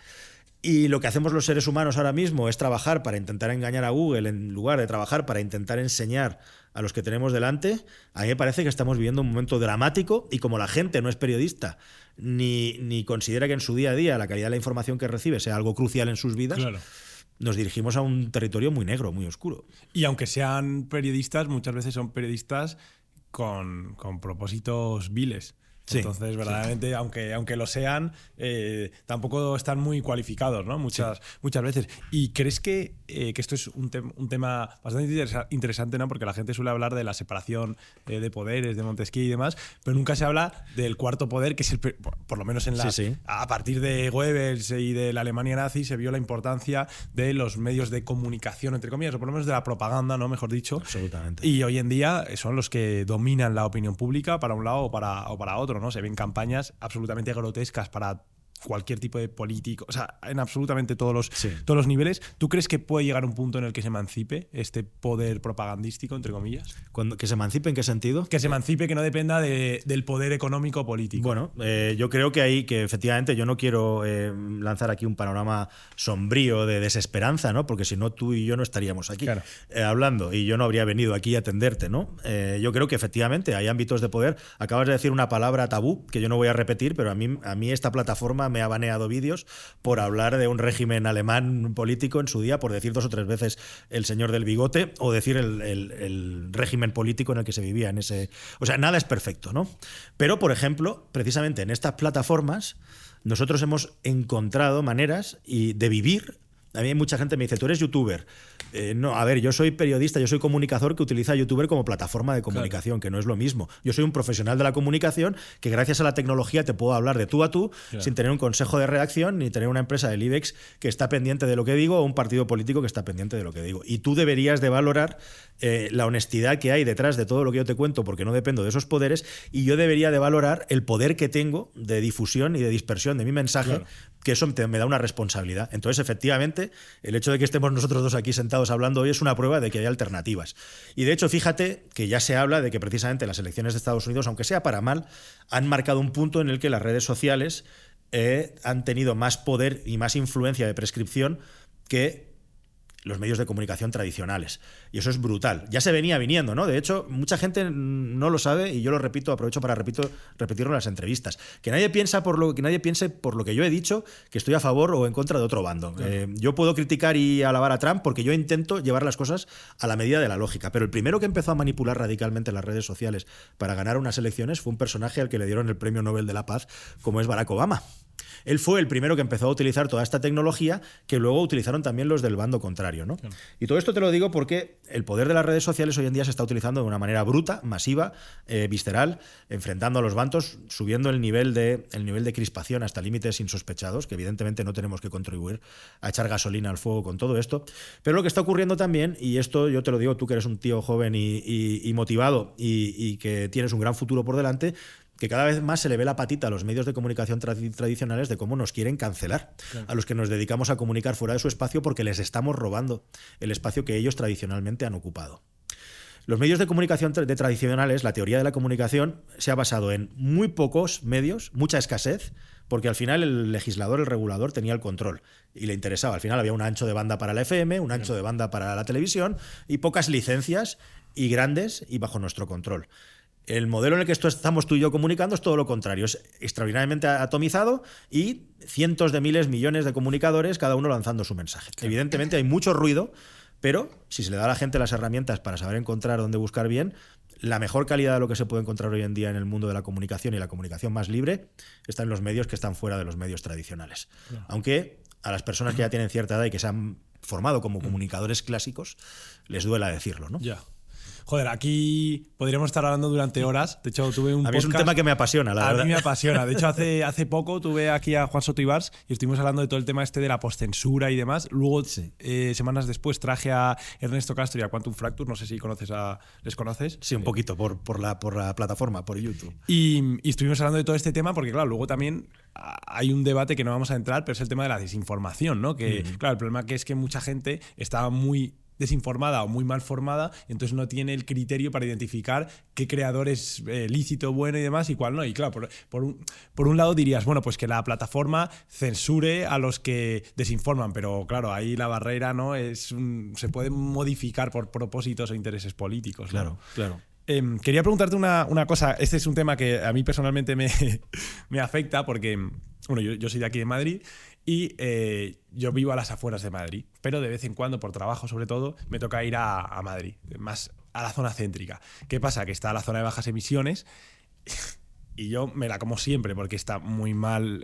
Y lo que hacemos los seres humanos ahora mismo es trabajar para intentar engañar a Google en lugar de trabajar para intentar enseñar a los que tenemos delante. A mí me parece que estamos viviendo un momento dramático y como la gente no es periodista ni considera que en su día a día la calidad de la información que recibe sea algo crucial en sus vidas, Claro. Nos dirigimos a un territorio muy negro, muy oscuro. Y aunque sean periodistas, muchas veces son periodistas con propósitos viles. Sí, Entonces, verdaderamente, sí. aunque lo sean, tampoco están muy cualificados, ¿no? Muchas veces. ¿Y crees que esto es un tema bastante interesante, ¿no? Porque la gente suele hablar de la separación de poderes, de Montesquieu y demás, pero nunca se habla del cuarto poder, que es por lo menos a partir de Goebbels y de la Alemania nazi se vio la importancia de los medios de comunicación, entre comillas, o por lo menos de la propaganda, ¿no? Mejor dicho. Absolutamente. Y hoy en día son los que dominan la opinión pública para un lado o para otro, ¿no? Se ven campañas absolutamente grotescas para cualquier tipo de político, o sea, en absolutamente todos los niveles. ¿Tú crees que puede llegar un punto en el que se emancipe este poder propagandístico, entre comillas? ¿Que se emancipe en qué sentido? Que se emancipe, que no dependa del poder económico o político. Bueno, yo creo que efectivamente yo no quiero lanzar aquí un panorama sombrío de desesperanza, ¿no? Porque si no, tú y yo no estaríamos aquí hablando y yo no habría venido aquí a atenderte, ¿no? Yo creo que efectivamente hay ámbitos de poder. Acabas de decir una palabra tabú que yo no voy a repetir, pero a mí esta plataforma me ha baneado vídeos por hablar de un régimen alemán político en su día, por decir 2 o 3 veces el señor del bigote o decir el régimen político en el que se vivía en ese... O sea, nada es perfecto, ¿no? Pero, por ejemplo, precisamente en estas plataformas nosotros hemos encontrado maneras de vivir. A mí mucha gente me dice, tú eres youtuber. No, a ver, yo soy periodista, yo soy comunicador que utiliza youtuber como plataforma de comunicación, que no es lo mismo. Yo soy un profesional de la comunicación que gracias a la tecnología te puedo hablar de tú a tú sin tener un consejo de redacción ni tener una empresa del IBEX que está pendiente de lo que digo o un partido político que está pendiente de lo que digo. Y tú deberías de valorar la honestidad que hay detrás de todo lo que yo te cuento porque no dependo de esos poderes y yo debería de valorar el poder que tengo de difusión y de dispersión de mi mensaje, que eso me da una responsabilidad. Entonces, efectivamente, el hecho de que estemos nosotros dos aquí sentados hablando hoy es una prueba de que hay alternativas. Y de hecho, fíjate que ya se habla de que precisamente las elecciones de Estados Unidos, aunque sea para mal, han marcado un punto en el que las redes sociales han tenido más poder y más influencia de prescripción que los medios de comunicación tradicionales. Y eso es brutal. Ya se venía viniendo, ¿no? De hecho, mucha gente no lo sabe y yo lo repito, aprovecho para repetirlo en las entrevistas. Que nadie piense por lo que yo he dicho que estoy a favor o en contra de otro bando. Claro. Yo puedo criticar y alabar a Trump porque yo intento llevar las cosas a la medida de la lógica. Pero el primero que empezó a manipular radicalmente las redes sociales para ganar unas elecciones fue un personaje al que le dieron el Premio Nobel de la Paz, como es Barack Obama. Él fue el primero que empezó a utilizar toda esta tecnología que luego utilizaron también los del bando contrario, ¿no? Claro. Y todo esto te lo digo porque el poder de las redes sociales hoy en día se está utilizando de una manera bruta, masiva, visceral, enfrentando a los bandos, subiendo el nivel de crispación hasta límites insospechados, que evidentemente no tenemos que contribuir a echar gasolina al fuego con todo esto. Pero lo que está ocurriendo también, y esto yo te lo digo tú que eres un tío joven y motivado y que tienes un gran futuro por delante, que cada vez más se le ve la patita a los medios de comunicación tradicionales de cómo nos quieren cancelar, claro, a los que nos dedicamos a comunicar fuera de su espacio porque les estamos robando el espacio que ellos tradicionalmente han ocupado. Los medios de comunicación tradicionales, la teoría de la comunicación, se ha basado en muy pocos medios, mucha escasez, porque al final el legislador, el regulador, tenía el control y le interesaba. Al final había un ancho de banda para la FM, un ancho de banda para la televisión y pocas licencias y grandes y bajo nuestro control. El modelo en el que estamos tú y yo comunicando es todo lo contrario, es extraordinariamente atomizado y cientos de miles, millones de comunicadores, cada uno lanzando su mensaje. Claro. Evidentemente hay mucho ruido, pero si se le da a la gente las herramientas para saber encontrar dónde buscar bien, la mejor calidad de lo que se puede encontrar hoy en día en el mundo de la comunicación y la comunicación más libre está en los medios que están fuera de los medios tradicionales. Claro. Aunque a las personas que ya tienen cierta edad y que se han formado como comunicadores clásicos, les duela decirlo, ¿no? Ya. Joder, aquí podríamos estar hablando durante horas. De hecho, tuve un podcast. A mí es un tema que me apasiona, la verdad. A mí me apasiona. De hecho, hace poco tuve aquí a Juan Soto Ibars y estuvimos hablando de todo el tema este de la postcensura y demás. Luego, sí, semanas después, traje a Ernesto Castro y a Quantum Fracture. No sé si les conoces. Sí, un poquito, por la plataforma, por YouTube. Y estuvimos hablando de todo este tema porque, claro, luego también hay un debate que no vamos a entrar, pero es el tema de la desinformación, ¿no? Que, claro, el problema que es que mucha gente estaba muy desinformada o muy mal formada, entonces no tiene el criterio para identificar qué creador es lícito, bueno y demás y cuál no. Y claro, por un lado dirías, bueno, pues que la plataforma censure a los que desinforman, pero claro, ahí la barrera, ¿no? Se puede modificar por propósitos o intereses políticos, ¿no? Claro, claro. Quería preguntarte una cosa. Este es un tema que a mí personalmente me afecta porque, bueno, yo soy de aquí de Madrid y yo vivo a las afueras de Madrid, pero de vez en cuando, por trabajo sobre todo, me toca ir a Madrid, más a la zona céntrica. ¿Qué pasa? Que está la zona de bajas emisiones y yo me la como siempre porque está muy mal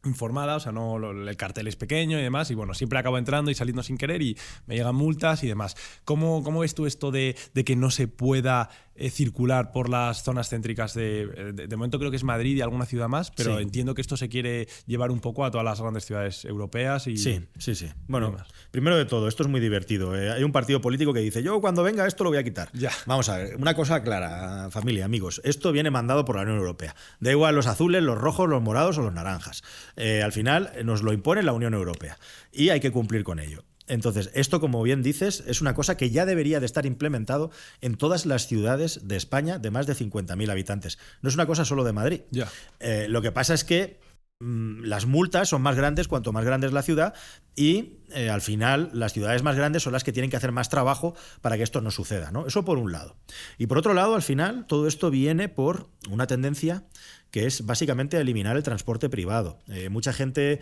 informada, o sea, no, el cartel es pequeño y demás, y bueno, siempre acabo entrando y saliendo sin querer y me llegan multas y demás. ¿Cómo ves tú esto de que no se pueda circular por las zonas céntricas de momento creo que es Madrid y alguna ciudad más, pero sí, entiendo que esto se quiere llevar un poco a todas las grandes ciudades europeas y sí. Bueno, primero de todo, esto es muy divertido. Hay un partido político que dice, yo cuando venga esto lo voy a quitar. Ya. Vamos a ver, una cosa clara, familia, amigos, esto viene mandado por la Unión Europea. Da igual los azules, los rojos, los morados o los naranjas. Al final nos lo impone la Unión Europea y hay que cumplir con ello. Entonces, esto, como bien dices, es una cosa que ya debería de estar implementado en todas las ciudades de España de más de 50.000 habitantes. No es una cosa solo de Madrid. Ya. Lo que pasa es que las multas son más grandes cuanto más grande es la ciudad y al final las ciudades más grandes son las que tienen que hacer más trabajo para que esto no suceda, ¿no? Eso por un lado. Y por otro lado, al final, todo esto viene por una tendencia que es básicamente eliminar el transporte privado. Mucha gente,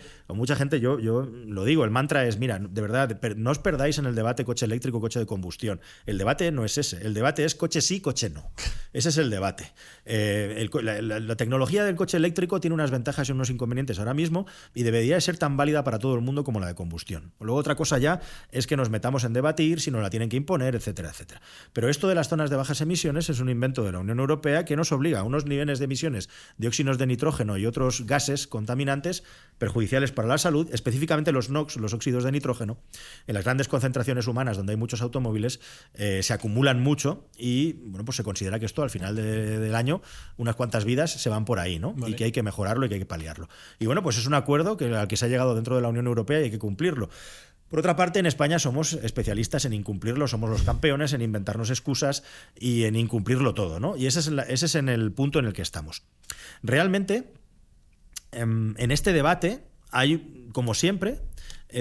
yo lo digo, el mantra es, mira, de verdad, no os perdáis en el debate coche eléctrico, coche de combustión. El debate no es ese, el debate es coche sí, coche no. Ese es el debate. La tecnología del coche eléctrico tiene unas ventajas y unos inconvenientes ahora mismo y debería ser tan válida para todo el mundo como la de combustión. Luego otra cosa ya es que nos metamos en debatir si nos la tienen que imponer, etcétera, etcétera. Pero esto de las zonas de bajas emisiones es un invento de la Unión Europea que nos obliga a unos niveles de emisiones dióxidos de nitrógeno y otros gases contaminantes perjudiciales para la salud, específicamente los NOx, los óxidos de nitrógeno. En las grandes concentraciones humanas donde hay muchos automóviles se acumulan mucho y bueno, pues se considera que esto al final del año unas cuantas vidas se van por ahí, ¿no? Vale. Y que hay que mejorarlo y que hay que paliarlo. Y bueno, pues es un acuerdo al que se ha llegado dentro de la Unión Europea y hay que cumplirlo. Por otra parte, en España somos especialistas en incumplirlo, somos los campeones en inventarnos excusas y en incumplirlo todo, ¿no? Y ese es en el punto en el que estamos. Realmente, en este debate hay, como siempre,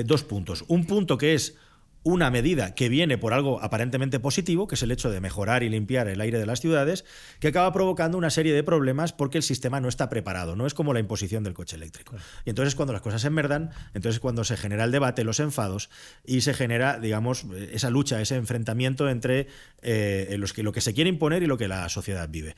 dos puntos. Un punto que es una medida que viene por algo aparentemente positivo, que es el hecho de mejorar y limpiar el aire de las ciudades, que acaba provocando una serie de problemas porque el sistema no está preparado, no es como la imposición del coche eléctrico. Claro. Y entonces cuando las cosas se enmerdan, entonces cuando se genera el debate, los enfados y se genera, digamos, esa lucha, ese enfrentamiento entre lo que se quiere imponer y lo que la sociedad vive.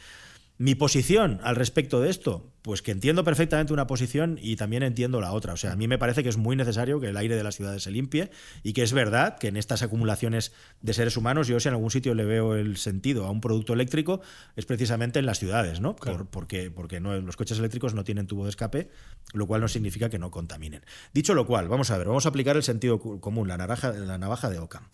Mi posición al respecto de esto, pues que entiendo perfectamente una posición y también entiendo la otra. O sea, a mí me parece que es muy necesario que el aire de las ciudades se limpie y que es verdad que en estas acumulaciones de seres humanos, yo si en algún sitio le veo el sentido a un producto eléctrico, es precisamente en las ciudades, ¿no? Claro. Porque no, los coches eléctricos no tienen tubo de escape, lo cual no significa que no contaminen. Dicho lo cual, vamos a ver, vamos a aplicar el sentido común, la navaja de Occam.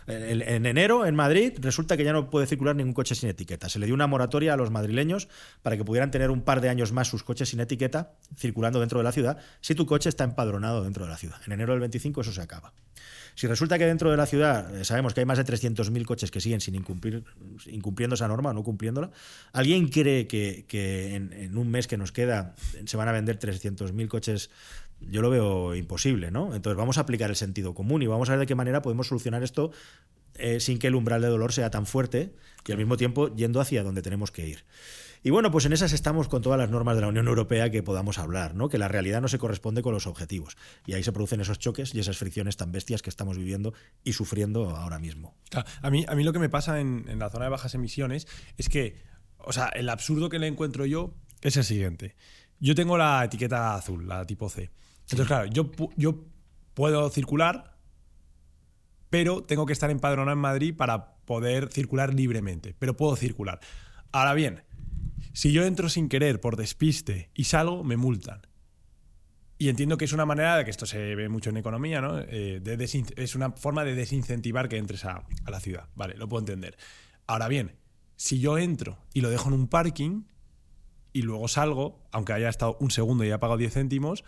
En enero, en Madrid, resulta que ya no puede circular ningún coche sin etiqueta. Se le dio una moratoria a los madrileños para que pudieran tener un par de años más sus coches sin etiqueta circulando dentro de la ciudad si tu coche está empadronado dentro de la ciudad. En enero del 25 eso se acaba. Si resulta que dentro de la ciudad sabemos que hay más de 300.000 coches que siguen sin incumpliendo esa norma o no cumpliéndola, ¿alguien cree que en un mes que nos queda se van a vender 300.000 coches? Yo lo veo imposible, ¿no? Entonces vamos a aplicar el sentido común y vamos a ver de qué manera podemos solucionar esto sin que el umbral de dolor sea tan fuerte y al mismo tiempo yendo hacia donde tenemos que ir. Y bueno, pues en esas estamos con todas las normas de la Unión Europea que podamos hablar, ¿no? Que la realidad no se corresponde con los objetivos. Y ahí se producen esos choques y esas fricciones tan bestias que estamos viviendo y sufriendo ahora mismo. Claro, a mí lo que me pasa en la zona de bajas emisiones es que, o sea, el absurdo que le encuentro yo es el siguiente. Yo tengo la etiqueta azul, la tipo C. Entonces, claro, yo puedo circular, pero tengo que estar empadronado en Madrid para poder circular libremente. Pero puedo circular. Ahora bien, si yo entro sin querer por despiste y salgo, me multan. Y entiendo que es una manera de que esto se ve mucho en economía, ¿no? Es una forma de desincentivar que entres a la ciudad. Vale, lo puedo entender. Ahora bien, si yo entro y lo dejo en un parking y luego salgo, aunque haya estado un segundo y haya pagado 10 céntimos,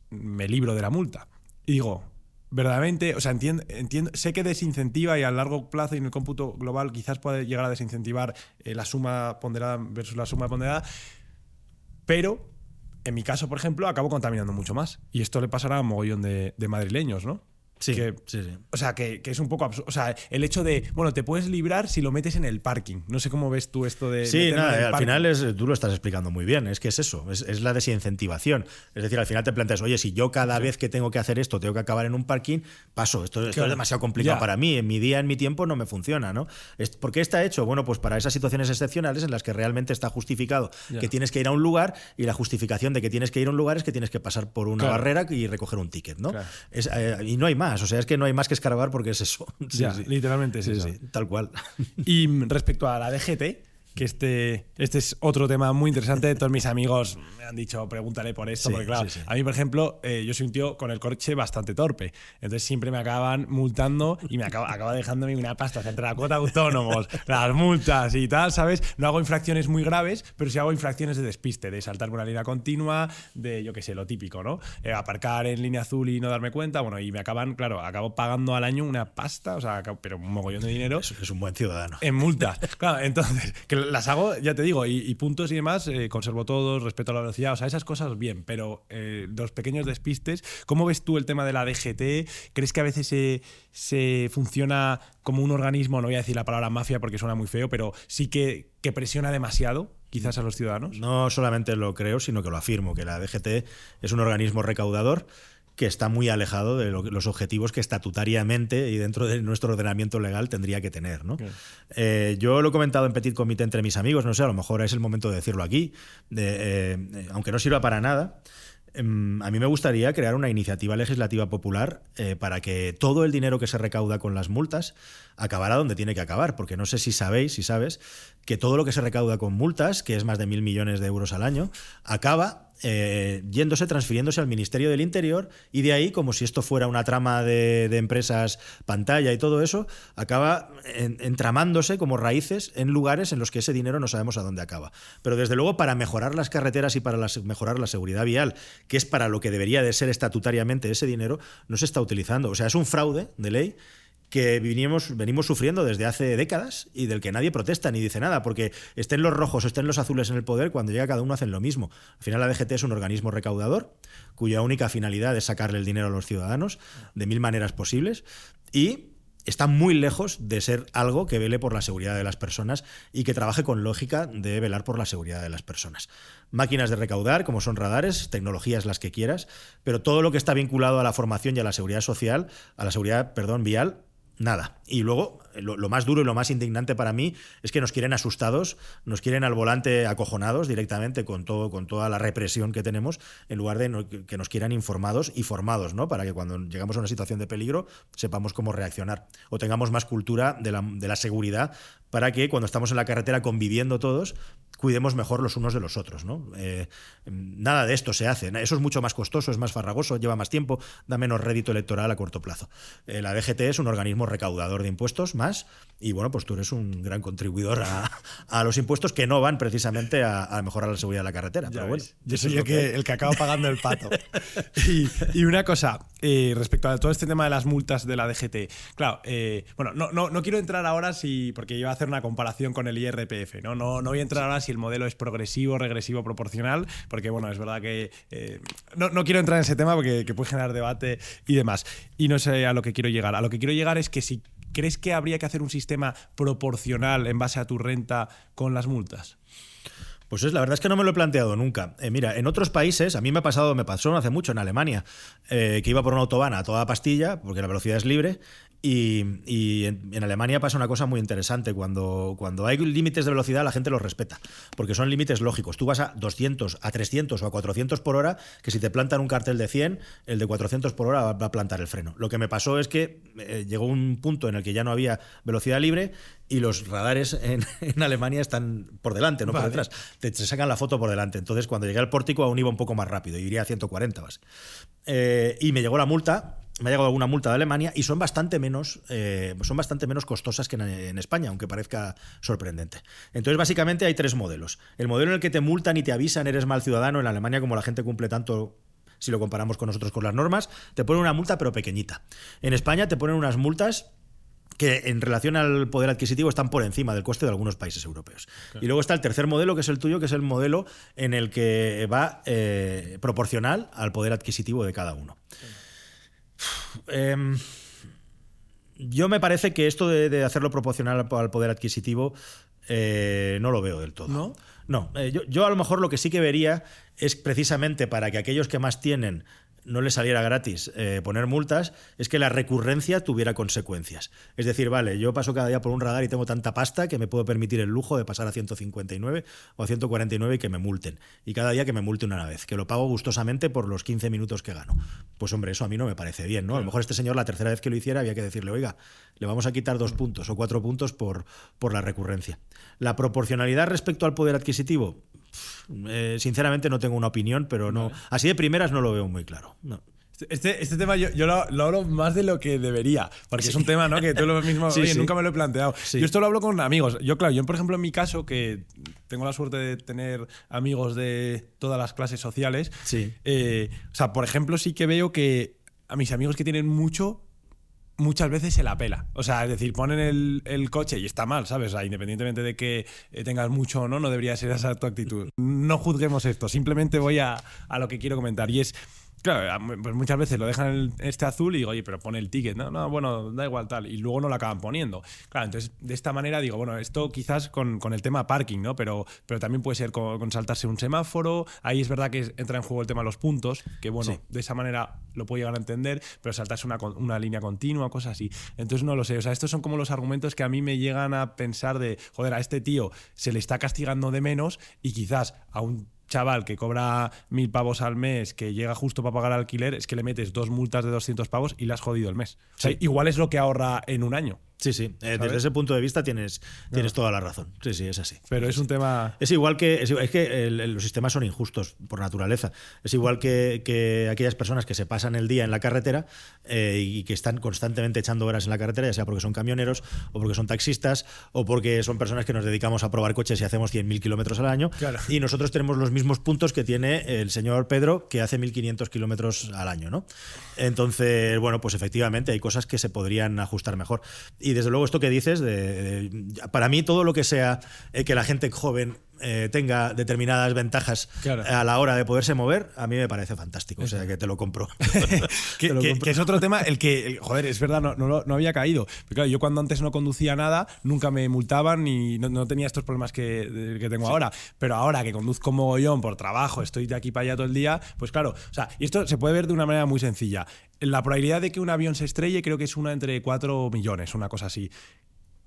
me libro de la multa. Y digo, verdaderamente, o sea, entiendo, sé que desincentiva y a largo plazo y en el cómputo global quizás puede llegar a desincentivar la suma ponderada versus la suma ponderada, pero en mi caso, por ejemplo, acabo contaminando mucho más. Y esto le pasará a un mogollón de madrileños, ¿no? Sí, sí. O sea, que es un poco absurdo. O sea, el hecho de, bueno, te puedes librar si lo metes en el parking. No sé cómo ves tú esto de... Sí, nada, al final tú lo estás explicando muy bien. Es que es eso, es la desincentivación. Es decir, al final te planteas, oye, si yo cada vez que tengo que hacer esto tengo que acabar en un parking, paso, esto es demasiado complicado para mí. En mi día, en mi tiempo, no me funciona, ¿no? ¿Por qué está hecho? Bueno, pues para esas situaciones excepcionales en las que realmente está justificado que tienes que ir a un lugar y la justificación de que tienes que ir a un lugar es que tienes que pasar por una barrera y recoger un ticket, ¿no? Y no hay más. O sea, es que no hay más que escarbar porque es eso. Sí. Literalmente es eso. Sí, tal cual. Y respecto a la DGT, que este es otro tema muy interesante. Todos mis amigos me han dicho, pregúntale por esto, porque claro, a mí, por ejemplo, yo soy un tío con el coche bastante torpe. Entonces siempre me acaban multando y me acaba dejándome una pasta entre la cuota de autónomos, las multas y tal, ¿sabes? No hago infracciones muy graves, pero sí hago infracciones de despiste, de saltarme una línea continua, de, yo qué sé, lo típico, ¿no? Aparcar en línea azul y no darme cuenta, bueno, y me acabo pagando al año una pasta, o sea, pero un mogollón de dinero. Es un buen ciudadano. En multas. Claro, entonces, que las hago, ya te digo, y puntos y demás, conservo todos, respeto a la velocidad, o sea, esas cosas bien, pero los pequeños despistes, ¿cómo ves tú el tema de la DGT? ¿Crees que a veces se funciona como un organismo, no voy a decir la palabra mafia porque suena muy feo, pero sí que presiona demasiado quizás a los ciudadanos? No solamente lo creo, sino que lo afirmo, que la DGT es un organismo recaudador que está muy alejado de los objetivos que estatutariamente y dentro de nuestro ordenamiento legal tendría que tener, ¿no? Yo lo he comentado en Petit Comité entre mis amigos, no sé, a lo mejor es el momento de decirlo aquí, aunque no sirva para nada. A mí me gustaría crear una iniciativa legislativa popular para que todo el dinero que se recauda con las multas acabara donde tiene que acabar, porque no sé si sabes que todo lo que se recauda con multas, que es más de 1.000 millones de euros al año, acaba transfiriéndose al Ministerio del Interior y de ahí, como si esto fuera una trama de empresas pantalla y todo eso, acaba entramándose como raíces en lugares en los que ese dinero no sabemos a dónde acaba. Pero desde luego para mejorar las carreteras y para mejorar la seguridad vial, que es para lo que debería de ser estatutariamente ese dinero, no se está utilizando. O sea, es un fraude de ley que venimos sufriendo desde hace décadas y del que nadie protesta ni dice nada, porque estén los rojos o estén los azules en el poder, cuando llega cada uno hacen lo mismo. Al final la DGT es un organismo recaudador cuya única finalidad es sacarle el dinero a los ciudadanos de 1000 maneras posibles y está muy lejos de ser algo que vele por la seguridad de las personas y que trabaje con lógica de velar por la seguridad de las personas. Máquinas de recaudar, como son radares, tecnologías las que quieras, pero todo lo que está vinculado a la formación y a la seguridad social, vial, Nada. Y luego, lo más duro y lo más indignante para mí es que nos quieren asustados, nos quieren al volante acojonados directamente con toda la represión que tenemos, en lugar de que nos quieran informados y formados, ¿no? Para que cuando llegamos a una situación de peligro sepamos cómo reaccionar. O tengamos más cultura de la seguridad para que cuando estamos en la carretera conviviendo todos, cuidemos mejor los unos de los otros, ¿no? Nada de esto se hace. Eso es mucho más costoso, es más farragoso, lleva más tiempo, da menos rédito electoral a corto plazo. La DGT es un organismo recaudador de impuestos más, y bueno, pues tú eres un gran contribuidor a los impuestos que no van precisamente a mejorar la seguridad de la carretera. Ya pero bueno, yo soy el que acaba pagando el pato. y una cosa, respecto a todo este tema de las multas de la DGT, claro, bueno, no quiero entrar ahora porque iba a hacer una comparación con el IRPF, ¿no? No voy a entrar ahora si el modelo es progresivo, regresivo, proporcional, porque bueno, es verdad que no quiero entrar en ese tema porque puede generar debate y demás. Y no sé a lo que quiero llegar. A lo que quiero llegar es que si crees que habría que hacer un sistema proporcional en base a tu renta con las multas. Pues la verdad es que no me lo he planteado nunca. Mira, en otros países, a mí me pasó no hace mucho en Alemania, que iba por una autobahn a toda pastilla, porque la velocidad es libre, y en Alemania pasa una cosa muy interesante. Cuando hay límites de velocidad, la gente los respeta, porque son límites lógicos. Tú vas a 200, a 300 o a 400 por hora, que si te plantan un cartel de 100, el de 400 por hora va a plantar el freno. Lo que me pasó es que llegó un punto en el que ya no había velocidad libre y los radares en Alemania están por delante, no por detrás. Te sacan la foto por delante. Entonces, cuando llegué al pórtico, aún iba un poco más rápido, iría a 140 más. Y me llegó la multa. Me ha llegado alguna multa de Alemania y son bastante menos costosas que en España, aunque parezca sorprendente. Entonces, básicamente hay tres modelos. El modelo en el que te multan y te avisan, eres mal ciudadano. En Alemania, como la gente cumple tanto, si lo comparamos con nosotros con las normas, te ponen una multa pero pequeñita. En España te ponen unas multas que en relación al poder adquisitivo están por encima del coste de algunos países europeos. Claro. Y luego está el tercer modelo, que es el tuyo, que es el modelo en el que va proporcional al poder adquisitivo de cada uno. Yo me parece que esto de hacerlo proporcional al poder adquisitivo no lo veo del todo. No, yo a lo mejor lo que sí que vería es precisamente para que aquellos que más tienen no les saliera gratis poner multas, es que la recurrencia tuviera consecuencias. Es decir, vale, yo paso cada día por un radar y tengo tanta pasta que me puedo permitir el lujo de pasar a 159 o a 149 y que me multen. Y cada día que me multen una vez, que lo pago gustosamente por los 15 minutos que gano. Pues hombre, eso a mí no me parece bien, ¿no? A lo mejor este señor la tercera vez que lo hiciera había que decirle, oiga, le vamos a quitar 2 puntos o 4 puntos por la recurrencia. La proporcionalidad respecto al poder adquisitivo, sinceramente no tengo una opinión, pero no, así de primeras no lo veo muy claro. No. Este tema yo lo hablo más de lo que debería, porque es un tema, ¿no? Que tú lo mismo, nunca me lo he planteado. Sí. Yo esto lo hablo con amigos. Yo, por ejemplo, en mi caso, que tengo la suerte de tener amigos de todas las clases sociales, o sea, por ejemplo, sí que veo que a mis amigos que tienen muchas veces se la pela. O sea, es decir, ponen el coche y está mal, ¿sabes? O sea, independientemente de que tengas mucho o no debería ser esa tu actitud. No juzguemos esto, simplemente voy a lo que quiero comentar. Y es, claro, pues muchas veces lo dejan este azul y digo, oye, pero pone el ticket, ¿no? Bueno, da igual tal. Y luego no lo acaban poniendo. Claro, entonces de esta manera digo, bueno, esto quizás con el tema parking, ¿no? Pero también puede ser con saltarse un semáforo. Ahí es verdad que entra en juego el tema de los puntos, que bueno, de esa manera lo puedo llegar a entender, pero saltarse una línea continua, cosas así. Entonces no lo sé. O sea, estos son como los argumentos que a mí me llegan a pensar de, joder, a este tío se le está castigando de menos y quizás a un chaval que cobra 1.000 pavos al mes, que llega justo para pagar alquiler, es que le metes 2 multas de 200 pavos y le has jodido el mes. O sea, igual es lo que ahorra en un año. Sí. Desde ese punto de vista tienes toda la razón. Sí, es así. Pero es un tema... Es igual que... Es que los sistemas son injustos por naturaleza. Es igual que aquellas personas que se pasan el día en la carretera y que están constantemente echando horas en la carretera, ya sea porque son camioneros o porque son taxistas o porque son personas que nos dedicamos a probar coches y hacemos 100.000 kilómetros al año. Claro. Y nosotros tenemos los mismos puntos que tiene el señor Pedro, que hace 1.500 kilómetros al año, ¿no? Entonces, bueno, pues efectivamente hay cosas que se podrían ajustar mejor. Y desde luego esto que dices, para mí todo lo que sea que la gente joven tenga determinadas ventajas a la hora de poderse mover, a mí me parece fantástico. O sea, que te lo compro. que es otro tema, joder, es verdad, no había caído. Pero claro, yo cuando antes no conducía nada, nunca me multaban y no tenía estos problemas que tengo ahora. Pero ahora que conduzco mogollón por trabajo, estoy de aquí para allá todo el día, pues claro, o sea, y esto se puede ver de una manera muy sencilla. la probabilidad de que un avión se estrelle creo que es una entre 4 millones, una cosa así.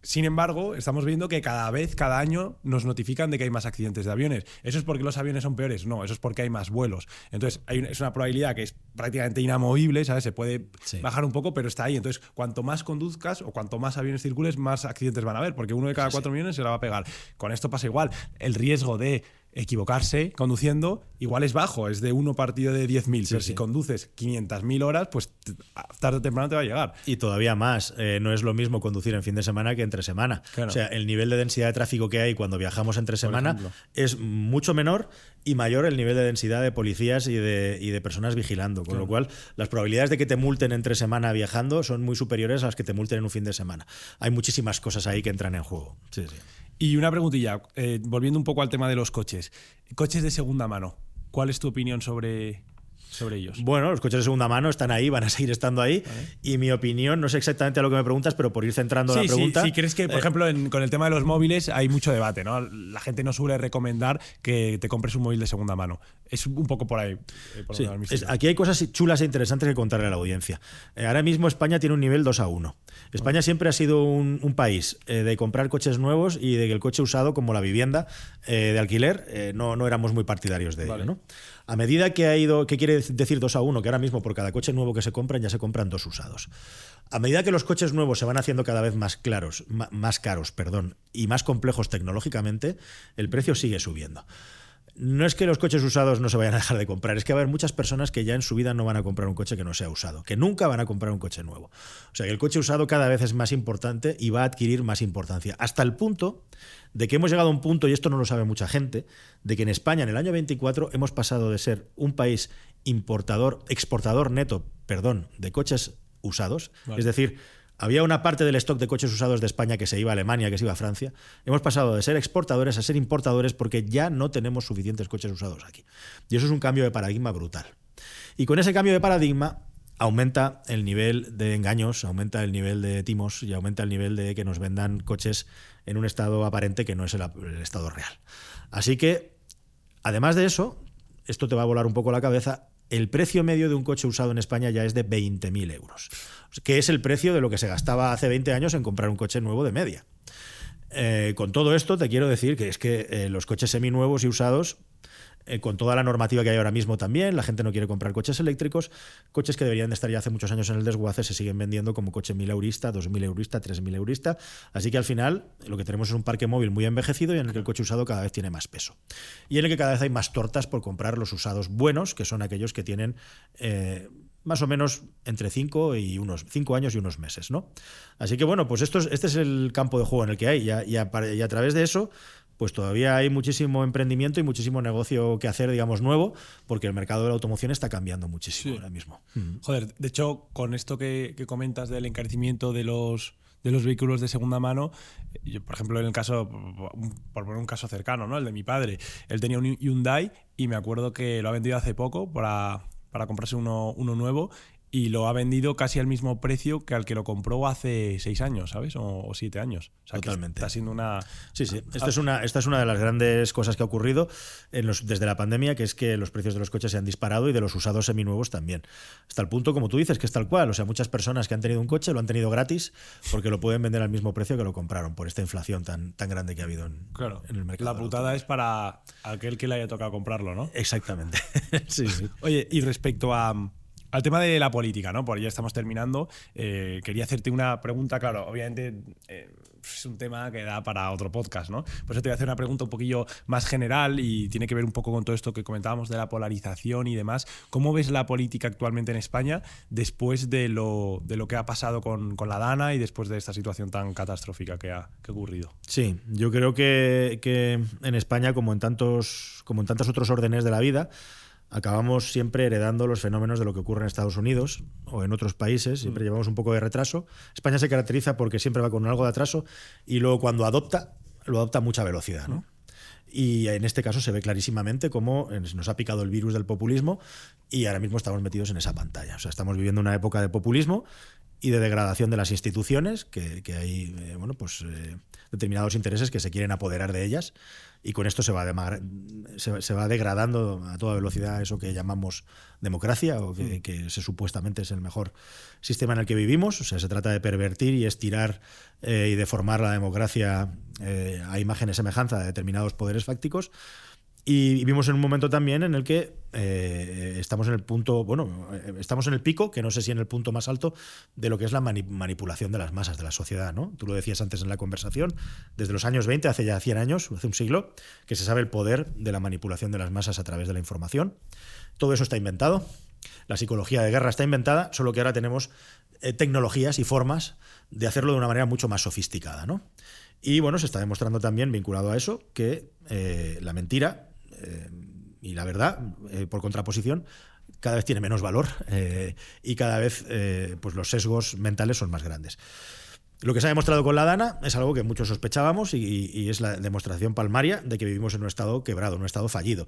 Sin embargo, estamos viendo que cada año nos notifican de que hay más accidentes de aviones. ¿Eso es porque los aviones son peores? No, eso es porque hay más vuelos. Entonces, es una probabilidad que es prácticamente inamovible, ¿sabes? Se puede bajar un poco, pero está ahí. Entonces, cuanto más conduzcas o cuanto más aviones circules, más accidentes van a haber, porque uno de cada 4 millones se la va a pegar. Con esto pasa igual. El riesgo de equivocarse conduciendo igual es bajo, es de 1 partido de 10.000, pero si conduces 500.000 horas, pues tarde o temprano te va a llegar. Y todavía más, no es lo mismo conducir en fin de semana que entre semana. Claro. O sea, el nivel de densidad de tráfico que hay cuando viajamos entre semana es mucho menor y mayor el nivel de densidad de policías y de personas vigilando, con lo cual las probabilidades de que te multen entre semana viajando son muy superiores a las que te multen en un fin de semana. Hay muchísimas cosas ahí que entran en juego. Sí. Y una preguntilla, volviendo un poco al tema de los coches. Coches de segunda mano, ¿cuál es tu opinión sobre ellos? Bueno, los coches de segunda mano están ahí, van a seguir estando ahí. Vale. Y mi opinión, no sé exactamente a lo que me preguntas, pero por ir centrando la pregunta... Sí, crees que, por ejemplo, con el tema de los móviles hay mucho debate, ¿no? La gente no suele recomendar que te compres un móvil de segunda mano. Es un poco por ahí. Aquí hay cosas chulas e interesantes que contarle a la audiencia. Ahora mismo España tiene un nivel 2-1. España siempre ha sido un país de comprar coches nuevos y de que el coche usado, como la vivienda de alquiler, no éramos muy partidarios de ello, ¿no? A medida que ha ido, ¿qué quiere decir 2-1? Que ahora mismo por cada coche nuevo que se compran ya se compran 2 usados. A medida que los coches nuevos se van haciendo cada vez más caros, y más complejos tecnológicamente, el precio sigue subiendo. No es que los coches usados no se vayan a dejar de comprar, es que va a haber muchas personas que ya en su vida no van a comprar un coche que no sea usado, que nunca van a comprar un coche nuevo. O sea que el coche usado cada vez es más importante y va a adquirir más importancia, hasta el punto de que hemos llegado a un punto, y esto no lo sabe mucha gente, de que en España en el año 24 hemos pasado de ser un país exportador neto de coches usados, es decir, había una parte del stock de coches usados de España que se iba a Alemania, que se iba a Francia. Hemos pasado de ser exportadores a ser importadores porque ya no tenemos suficientes coches usados aquí. Y eso es un cambio de paradigma brutal. Y con ese cambio de paradigma aumenta el nivel de engaños, aumenta el nivel de timos y aumenta el nivel de que nos vendan coches en un estado aparente que no es el estado real. Así que, además de eso, esto te va a volar un poco la cabeza, el precio medio de un coche usado en España ya es de 20.000 euros, que es el precio de lo que se gastaba hace 20 años en comprar un coche nuevo de media. Con todo esto te quiero decir que es que los coches seminuevos y usados, con toda la normativa que hay ahora mismo también, la gente no quiere comprar coches eléctricos, coches que deberían de estar ya hace muchos años en el desguace se siguen vendiendo como coche 1.000 eurista, 2.000 eurista, 3.000 eurista, así que al final lo que tenemos es un parque móvil muy envejecido y en el que el coche usado cada vez tiene más peso y en el que cada vez hay más tortas por comprar los usados buenos, que son aquellos que tienen más o menos entre 5 años y unos meses, ¿no? Así que bueno, pues este es el campo de juego en el que hay y a través de eso pues todavía hay muchísimo emprendimiento y muchísimo negocio que hacer, digamos, nuevo, porque el mercado de la automoción está cambiando muchísimo ahora mismo. Joder, de hecho, con esto que comentas del encarecimiento de los vehículos de segunda mano, yo, por ejemplo, en el caso, por poner un caso cercano, ¿no? El de mi padre, él tenía un Hyundai y me acuerdo que lo ha vendido hace poco para comprarse uno nuevo y lo ha vendido casi al mismo precio que al que lo compró hace 6 años, ¿sabes? O 7 años. O sea, totalmente. Que está siendo una... Sí. Esta es una de las grandes cosas que ha ocurrido desde la pandemia, que es que los precios de los coches se han disparado y de los usados seminuevos también. Hasta el punto, como tú dices, que es tal cual. O sea, muchas personas que han tenido un coche lo han tenido gratis porque lo pueden vender al mismo precio que lo compraron por esta inflación tan grande que ha habido en el mercado. La putada es para aquel que le haya tocado comprarlo, ¿no? Exactamente. Sí. Oye, y respecto al tema de la política, ¿no? Por ya estamos terminando. Quería hacerte una pregunta, claro, obviamente es un tema que da para otro podcast, ¿no? Por eso te voy a hacer una pregunta un poquillo más general y tiene que ver un poco con todo esto que comentábamos de la polarización y demás. ¿Cómo ves la política actualmente en España después de lo que ha pasado con la Dana y después de esta situación tan catastrófica que ha ocurrido? Sí, yo creo que en España, como en tantos otros órdenes de la vida, acabamos siempre heredando los fenómenos de lo que ocurre en Estados Unidos o en otros países, siempre llevamos un poco de retraso. España se caracteriza porque siempre va con algo de atraso y luego cuando adopta, lo adopta a mucha velocidad, ¿no? Y en este caso se ve clarísimamente cómo nos ha picado el virus del populismo y ahora mismo estamos metidos en esa pantalla. O sea, estamos viviendo una época de populismo y de degradación de las instituciones, que hay determinados intereses que se quieren apoderar de ellas, y con esto se va degradando a toda velocidad eso que llamamos democracia, o que supuestamente es el mejor sistema en el que vivimos. O sea, se trata de pervertir y estirar y deformar la democracia a imagen y semejanza de determinados poderes fácticos. Y vivimos en un momento también en el que estamos en el punto, estamos en el pico, que no sé si en el punto más alto, de lo que es la manipulación de las masas de la sociedad, ¿no? Tú lo decías antes en la conversación, desde los años 20, hace ya 100 años, hace un siglo, que se sabe el poder de la manipulación de las masas a través de la información. Todo eso está inventado. La psicología de guerra está inventada, solo que ahora tenemos tecnologías y formas de hacerlo de una manera mucho más sofisticada, ¿no? Y bueno, se está demostrando también, vinculado a eso, que la mentira y la verdad, por contraposición, cada vez tiene menos valor y cada vez pues los sesgos mentales son más grandes. Lo que se ha demostrado con la DANA es algo que muchos sospechábamos y es la demostración palmaria de que vivimos en un estado quebrado, en un estado fallido.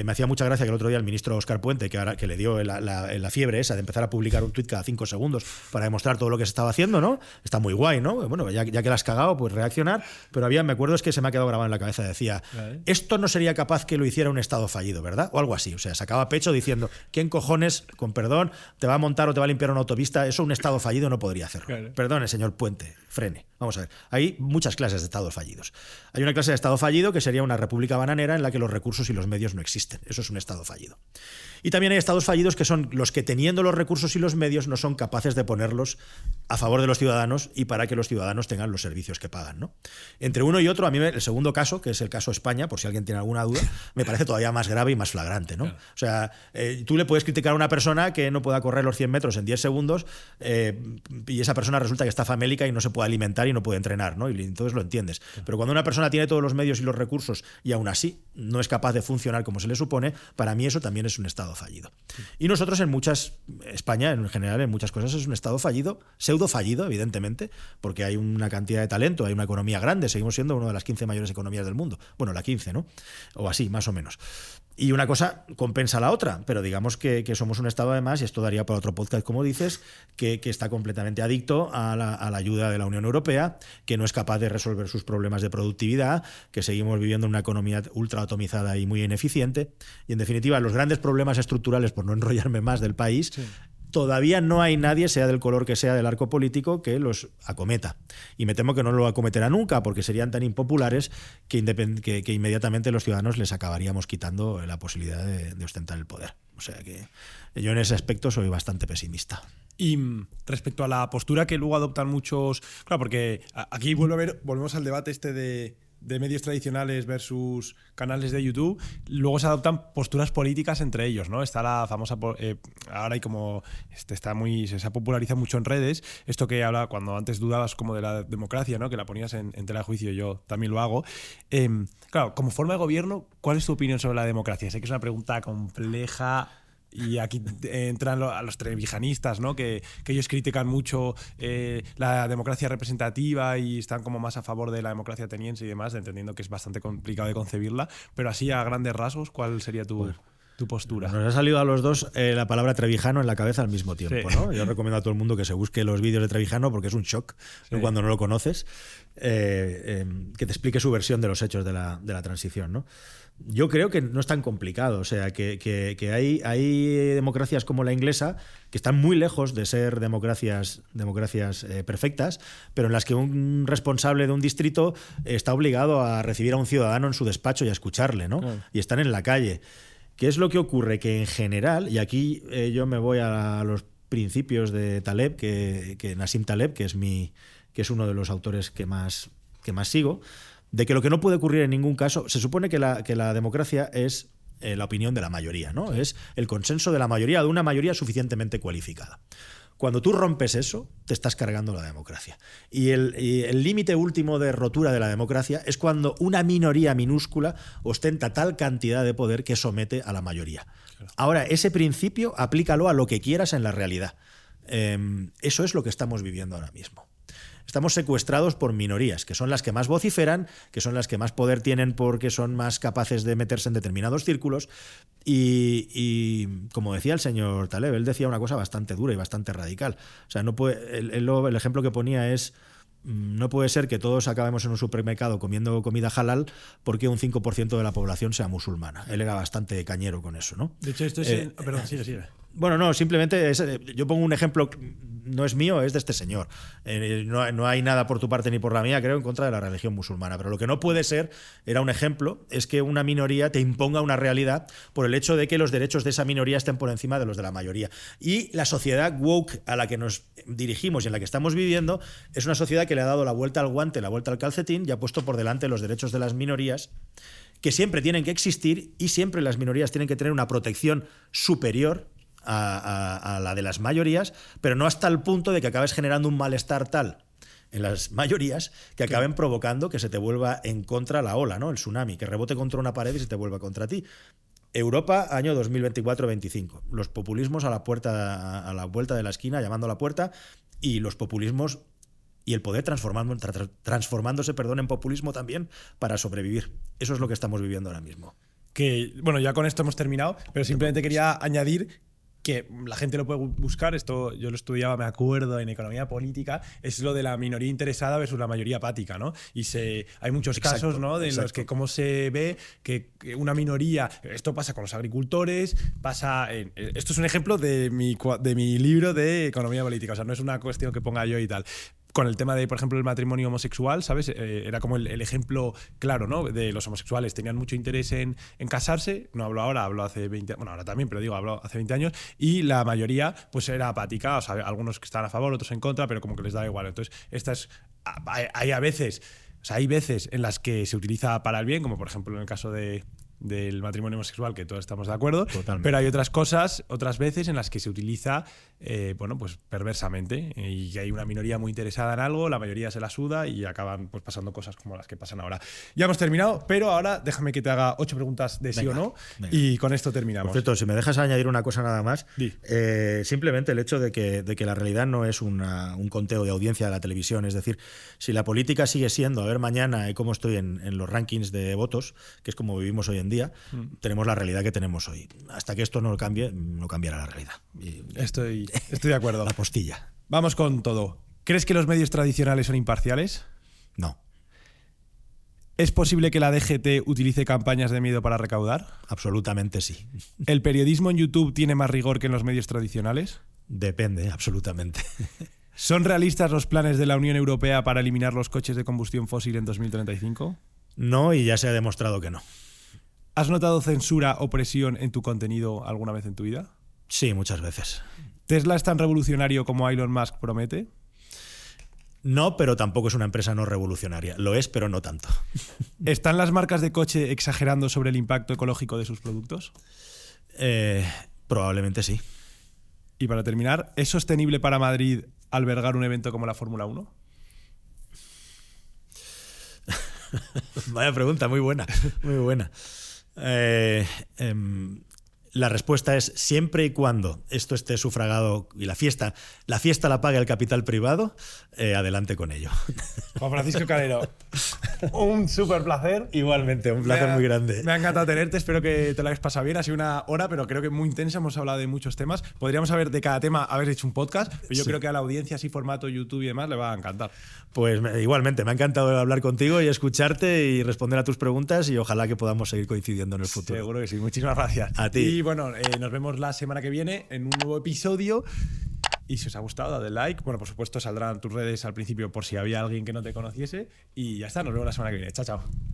Me hacía mucha gracia que el otro día el ministro Óscar Puente, que le dio la fiebre esa de empezar a publicar un tuit cada 5 segundos para demostrar todo lo que se estaba haciendo, ¿no? Está muy guay, ¿no? Bueno, ya que la has cagado, pues reaccionar. Pero me acuerdo, es que se me ha quedado grabado en la cabeza, decía, esto no sería capaz que lo hiciera un estado fallido, ¿verdad? O algo así. O sea, sacaba pecho diciendo, ¿quién cojones, con perdón, te va a montar o te va a limpiar una autopista? Eso un estado fallido no podría hacerlo. Claro. Perdone, señor Puente, frene. Vamos a ver, hay muchas clases de estados fallidos. Hay una clase de estado fallido que sería una república bananera en la que los recursos y los medios no existen. Eso es un estado fallido. Y también hay estados fallidos que son los que, teniendo los recursos y los medios, no son capaces de ponerlos a favor de los ciudadanos y para que los ciudadanos tengan los servicios que pagan, ¿no? Entre uno y otro, a mí el segundo caso, que es el caso España, por si alguien tiene alguna duda, me parece todavía más grave y más flagrante, ¿no? Claro. O sea, tú le puedes criticar a una persona que no pueda correr los 100 metros en 10 segundos y esa persona resulta que está famélica y no se puede alimentar y no puede entrenar, ¿no? Y entonces lo entiendes. Claro. Pero cuando una persona tiene todos los medios y los recursos y aún así no es capaz de funcionar como se le supone, para mí eso también es un estado fallido. Sí. Y nosotros España en general en muchas cosas es un estado fallido, pseudo fallido, evidentemente, porque hay una cantidad de talento, hay una economía grande, seguimos siendo una de las 15 mayores economías del mundo. Bueno, la 15, ¿no? O así, más o menos. Y una cosa compensa la otra, pero digamos que somos un estado además, y esto daría para otro podcast, como dices, que está completamente adicto a la ayuda de la Unión Europea, que no es capaz de resolver sus problemas de productividad, que seguimos viviendo en una economía ultra atomizada y muy ineficiente. Y en definitiva, los grandes problemas estructurales, por no enrollarme más, del país, sí, todavía no hay nadie, sea del color que sea del arco político, que los acometa. Y me temo que no lo acometerá nunca, porque serían tan impopulares que inmediatamente los ciudadanos les acabaríamos quitando la posibilidad de ostentar el poder. O sea que yo en ese aspecto soy bastante pesimista. Y respecto a la postura que luego adoptan muchos... Claro, porque aquí volvemos al debate este de medios tradicionales versus canales de YouTube, luego se adoptan posturas políticas entre ellos, ¿no? Está la famosa, ahora hay como, se ha popularizado mucho en redes, esto que habla cuando antes dudabas como de la democracia, ¿no? Que la ponías en tela de juicio, yo también lo hago. Claro, como forma de gobierno, ¿cuál es tu opinión sobre la democracia? Sé que es una pregunta compleja. Y aquí entran a los trevijanistas, ¿no? Que ellos critican mucho la democracia representativa y están como más a favor de la democracia ateniense y demás, entendiendo que es bastante complicado de concebirla. Pero así, a grandes rasgos, ¿cuál sería tu postura? Nos ha salido a los dos la palabra trevijano en la cabeza al mismo tiempo, sí, ¿no? Yo recomiendo a todo el mundo que se busque los vídeos de Trevijano porque es un shock, sí, cuando no lo conoces, que te explique su versión de los hechos de la transición, ¿no? Yo creo que no es tan complicado, o sea, que hay democracias como la inglesa que están muy lejos de ser democracias perfectas, pero en las que un responsable de un distrito está obligado a recibir a un ciudadano en su despacho y a escucharle, ¿no? Claro. Y están en la calle. ¿Qué es lo que ocurre? Que en general, y aquí yo me voy a los principios de Taleb, que Nassim Taleb, que es uno de los autores que más sigo, de que lo que no puede ocurrir en ningún caso, se supone que la democracia es la opinión de la mayoría, ¿no? Sí. Es el consenso de la mayoría, de una mayoría suficientemente cualificada. Cuando tú rompes eso, te estás cargando la democracia. Y el límite último de rotura de la democracia es cuando una minoría minúscula ostenta tal cantidad de poder que somete a la mayoría. Claro. Ahora, ese principio aplícalo a lo que quieras en la realidad. Eso es lo que estamos viviendo ahora mismo. estamos secuestrados por minorías, que son las que más vociferan, que son las que más poder tienen porque son más capaces de meterse en determinados círculos. Y como decía el señor Taleb, él decía una cosa bastante dura y bastante radical. O sea, no puede, el ejemplo que ponía es: no puede ser que todos acabemos en un supermercado comiendo comida halal porque un 5% de la población sea musulmana. Él era bastante cañero con eso, ¿no? De hecho, esto es... perdón, sigue. Bueno, no, simplemente yo pongo un ejemplo, no es mío, es de este señor. No hay nada por tu parte ni por la mía, creo, en contra de la religión musulmana. Pero lo que no puede ser, era un ejemplo, es que una minoría te imponga una realidad por el hecho de que los derechos de esa minoría estén por encima de los de la mayoría. Y la sociedad woke a la que nos dirigimos y en la que estamos viviendo es una sociedad que le ha dado la vuelta al guante, la vuelta al calcetín y ha puesto por delante los derechos de las minorías, que siempre tienen que existir y siempre las minorías tienen que tener una protección superior a la de las mayorías, pero no hasta el punto de que acabes generando un malestar tal en las mayorías que acaben provocando que se te vuelva en contra la ola, ¿no? El tsunami, que rebote contra una pared y se te vuelva contra ti. Europa, año 2024-25. Los populismos a la vuelta de la esquina, llamando a la puerta, y los populismos y el poder transformándose en populismo también para sobrevivir. Eso es lo que estamos viviendo ahora mismo. Que, bueno, ya con esto hemos terminado, pero simplemente quería añadir que la gente lo puede buscar, esto yo lo estudiaba, me acuerdo, en economía política, es lo de la minoría interesada versus la mayoría apática, ¿no? Y hay muchos casos, ¿no?, de los que cómo se ve que una minoría, esto pasa con los agricultores, esto es un ejemplo de mi libro de economía política, o sea, no es una cuestión que ponga yo y tal. Con el tema de, por ejemplo, el matrimonio homosexual, ¿sabes? Era como el ejemplo claro, ¿no? De los homosexuales. Tenían mucho interés en casarse. No hablo ahora, hablo hace 20 años. Bueno, ahora también, pero digo, hablo hace 20 años. Y la mayoría, pues era apática. O sea, algunos que estaban a favor, otros en contra, pero como que les da igual. Entonces, hay veces en las que se utiliza para el bien, como por ejemplo en el caso del matrimonio homosexual, que todos estamos de acuerdo. Totalmente. Pero hay otras veces en las que se utiliza pues perversamente, y que hay una minoría muy interesada en algo, la mayoría se la suda y acaban pues pasando cosas como las que pasan ahora. Ya hemos terminado, pero ahora déjame que te haga 8 preguntas de sí o no, y con esto terminamos. Por cierto, si me dejas añadir una cosa nada más, simplemente el hecho de que la realidad no es un conteo de audiencia de la televisión, es decir, si la política sigue siendo, a ver mañana cómo estoy en los rankings de votos, que es como vivimos hoy en día, tenemos la realidad que tenemos hoy. Hasta que esto no cambie, no cambiará la realidad. Estoy de acuerdo. La postilla. Vamos con todo. ¿Crees que los medios tradicionales son imparciales? No. ¿Es posible que la DGT utilice campañas de miedo para recaudar? Absolutamente sí. ¿El periodismo en YouTube tiene más rigor que en los medios tradicionales? Depende, absolutamente. ¿Son realistas los planes de la Unión Europea para eliminar los coches de combustión fósil en 2035? No, y ya se ha demostrado que no. ¿Has notado censura o presión en tu contenido alguna vez en tu vida? Sí, muchas veces. ¿Tesla es tan revolucionario como Elon Musk promete? No, pero tampoco es una empresa no revolucionaria. Lo es, pero no tanto. ¿Están las marcas de coche exagerando sobre el impacto ecológico de sus productos? Probablemente sí. Y para terminar, ¿es sostenible para Madrid albergar un evento como la Fórmula 1? Vaya pregunta, muy buena, muy buena. La respuesta es siempre y cuando esto esté sufragado y la fiesta la pague el capital privado, adelante con ello. Juan Francisco Calero, un súper placer. Igualmente, un placer muy grande. Me ha encantado tenerte, espero que te lo hayas pasado bien. Ha sido una hora, pero creo que muy intensa, hemos hablado de muchos temas. Podríamos haber de cada tema haber hecho un podcast, pero yo creo que a la audiencia, así formato YouTube y demás, le va a encantar. Pues igualmente, me ha encantado hablar contigo y escucharte y responder a tus preguntas, y ojalá que podamos seguir coincidiendo en el futuro. Seguro que sí, muchísimas gracias. A ti. Y bueno, nos vemos la semana que viene en un nuevo episodio. Y si os ha gustado, dadle like. Bueno, por supuesto, saldrán tus redes al principio por si había alguien que no te conociese. Y ya está, nos vemos la semana que viene. Chao, chao.